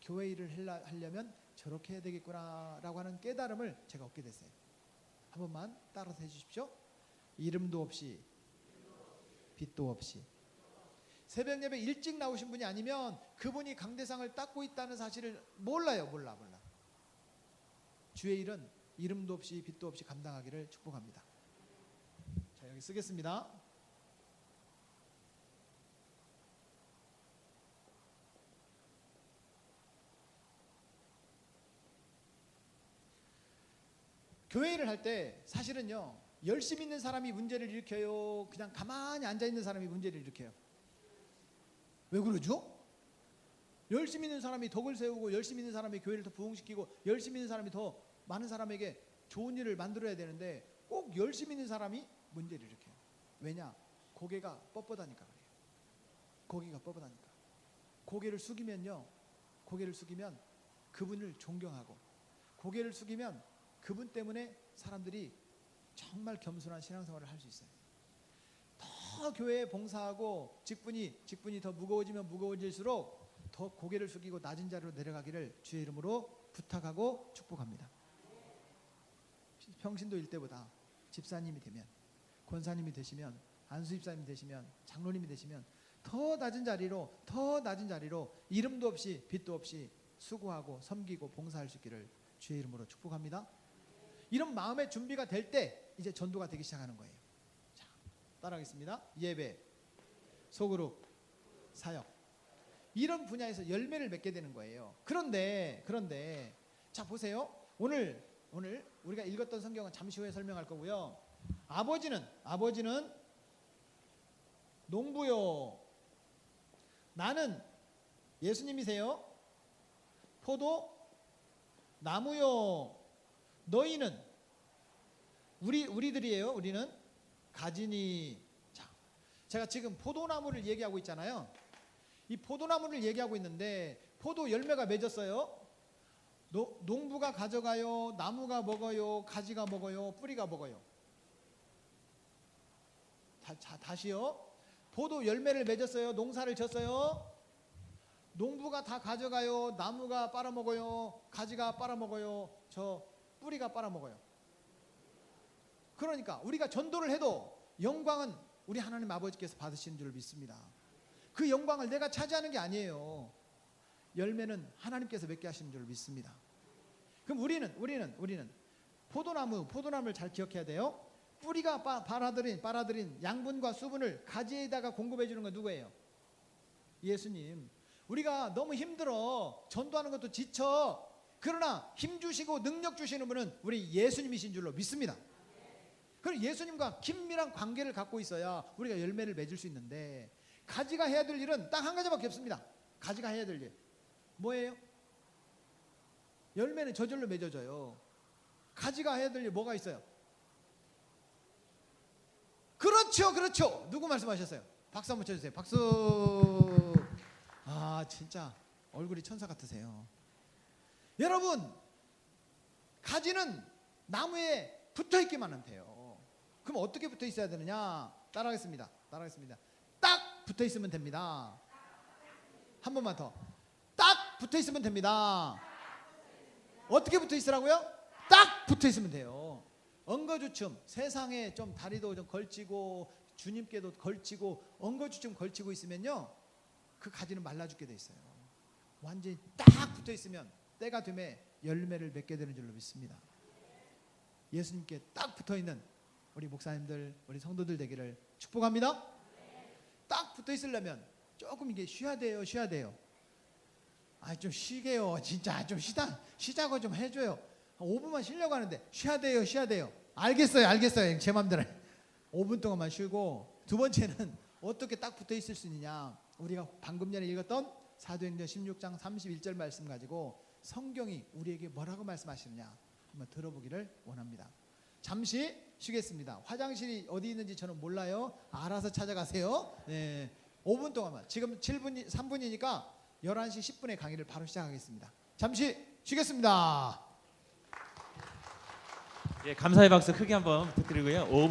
교회 일을 하려면 저렇게 해야 되겠구나 라고 하는 깨달음을 제가 얻게 됐어요. 한 번만 따라서 해주십시오. 이름도 없이 빛도 없이. 새벽 예배 일찍 나오신 분이 아니면 그분이 강대상을 닦고 있다는 사실을 몰라. 주의 일은 이름도 없이 빛도 없이 감당하기를 축복합니다. 자, 여기 쓰겠습니다. 교회 일을 할 때 사실은요 열심히 있는 사람이 문제를 일으켜요, 그냥 가만히 앉아있는 사람이 문제를 일으켜요? 왜 그러죠? 열심히 있는 사람이 덕을 세우고 열심히 있는 사람이 교회를 더 부흥시키고 열심히 있는 사람이 더 많은 사람에게 좋은 일을 만들어야 되는데 꼭 열심히 있는 사람이 문제를 일으켜요. 왜냐? 고개가 뻣뻣하니까 그래요. 고개가 뻣뻣하니까. 고개를 숙이면 그분을 존경하고, 고개를 숙이면 그분 때문에 사람들이 정말 겸손한 신앙생활을 할 수 있어요. 더 교회에 봉사하고 직분이 더 무거워지면 무거워질수록 더 고개를 숙이고 낮은 자리로 내려가기를 주의 이름으로 부탁하고 축복합니다. 평신도일 때보다 집사님이 되면, 권사님이 되시면, 안수집사님이 되시면, 장로님이 되시면 더 낮은 자리로 이름도 없이 빛도 없이 수고하고 섬기고 봉사할 수 있기를 주의 이름으로 축복합니다. 이런 마음의 준비가 될 때 이제 전도가 되기 시작하는 거예요. 자, 따라하겠습니다. 예배, 소그룹, 사역. 이런 분야에서 열매를 맺게 되는 거예요. 그런데 자 보세요. 오늘 우리가 읽었던 성경은 잠시 후에 설명할 거고요. 아버지는 농부요. 나는 예수님이세요. 포도 나무요. 너희는 우리들이에요. 우리는 가지니. 자, 제가 지금 포도나무를 얘기하고 있잖아요. 이 포도나무를 얘기하고 있는데 포도 열매가 맺었어요. 농부가 가져가요. 나무가 먹어요. 가지가 먹어요. 뿌리가 먹어요. 다시요. 포도 열매를 맺었어요. 농사를 졌어요. 농부가 다 가져가요. 나무가 빨아먹어요. 가지가 빨아먹어요. 저 뿌리가 빨아먹어요. 그러니까 우리가 전도를 해도 영광은 우리 하나님 아버지께서 받으시는 줄 믿습니다. 그 영광을 내가 차지하는 게 아니에요. 열매는 하나님께서 맺게 하시는 줄 믿습니다. 그럼 우리는 포도나무를 잘 기억해야 돼요. 뿌리가 빨아들인 양분과 수분을 가지에다가 공급해 주는 건 누구예요? 예수님. 우리가 너무 힘들어. 전도하는 것도 지쳐. 그러나 힘 주시고 능력 주시는 분은 우리 예수님이신 줄로 믿습니다. 그럼 예수님과 긴밀한 관계를 갖고 있어야 우리가 열매를 맺을 수 있는데, 가지가 해야 될 일은 딱 한 가지밖에 없습니다. 가지가 해야 될 일 뭐예요? 열매는 저절로 맺어져요. 가지가 해야 될 일 뭐가 있어요? 그렇죠. 누구 말씀하셨어요? 박수 한번 쳐주세요. 박수. 아, 진짜 얼굴이 천사 같으세요. 여러분, 가지는 나무에 붙어 있기만 하면 돼요. 그럼 어떻게 붙어 있어야 되느냐? 따라하겠습니다. 딱 붙어 있으면 됩니다. 한 번만 더. 딱 붙어 있으면 됩니다. 어떻게 붙어 있으라고요? 딱 붙어 있으면 돼요. 엉거주춤, 세상에 좀 다리도 좀 걸치고 주님께도 걸치고 엉거주춤 걸치고 있으면요, 그 가지는 말라 죽게 돼 있어요. 완전히 딱 붙어 있으면 때가 되면 열매를 맺게 되는 줄로 믿습니다. 예수님께 딱 붙어 있는 우리 목사님들, 우리 성도들 되기를 축복합니다. 딱 붙어 있으려면 조금 이게 쉬어야 돼요. 아, 좀 쉬게요. 진짜 좀 쉬자고 좀 해줘요. 5분만 쉬려고 하는데 쉬어야 돼요. 알겠어요. 제 맘대로 5분 동안만 쉬고. 두 번째는 어떻게 딱 붙어 있을 수 있느냐? 우리가 방금 전에 읽었던 사도행전 16장 31절 말씀 가지고 성경이 우리에게 뭐라고 말씀하시느냐 한번 들어보기를 원합니다. 잠시 쉬겠습니다. 화장실이 어디 있는지 저는 몰라요. 알아서 찾아가세요. 네, 5분 동안만. 지금 3분이니까 11시 10분에 강의를 바로 시작하겠습니다. 잠시 쉬겠습니다. 예, 감사의 박수 크게 한번 부탁드리고요. 5분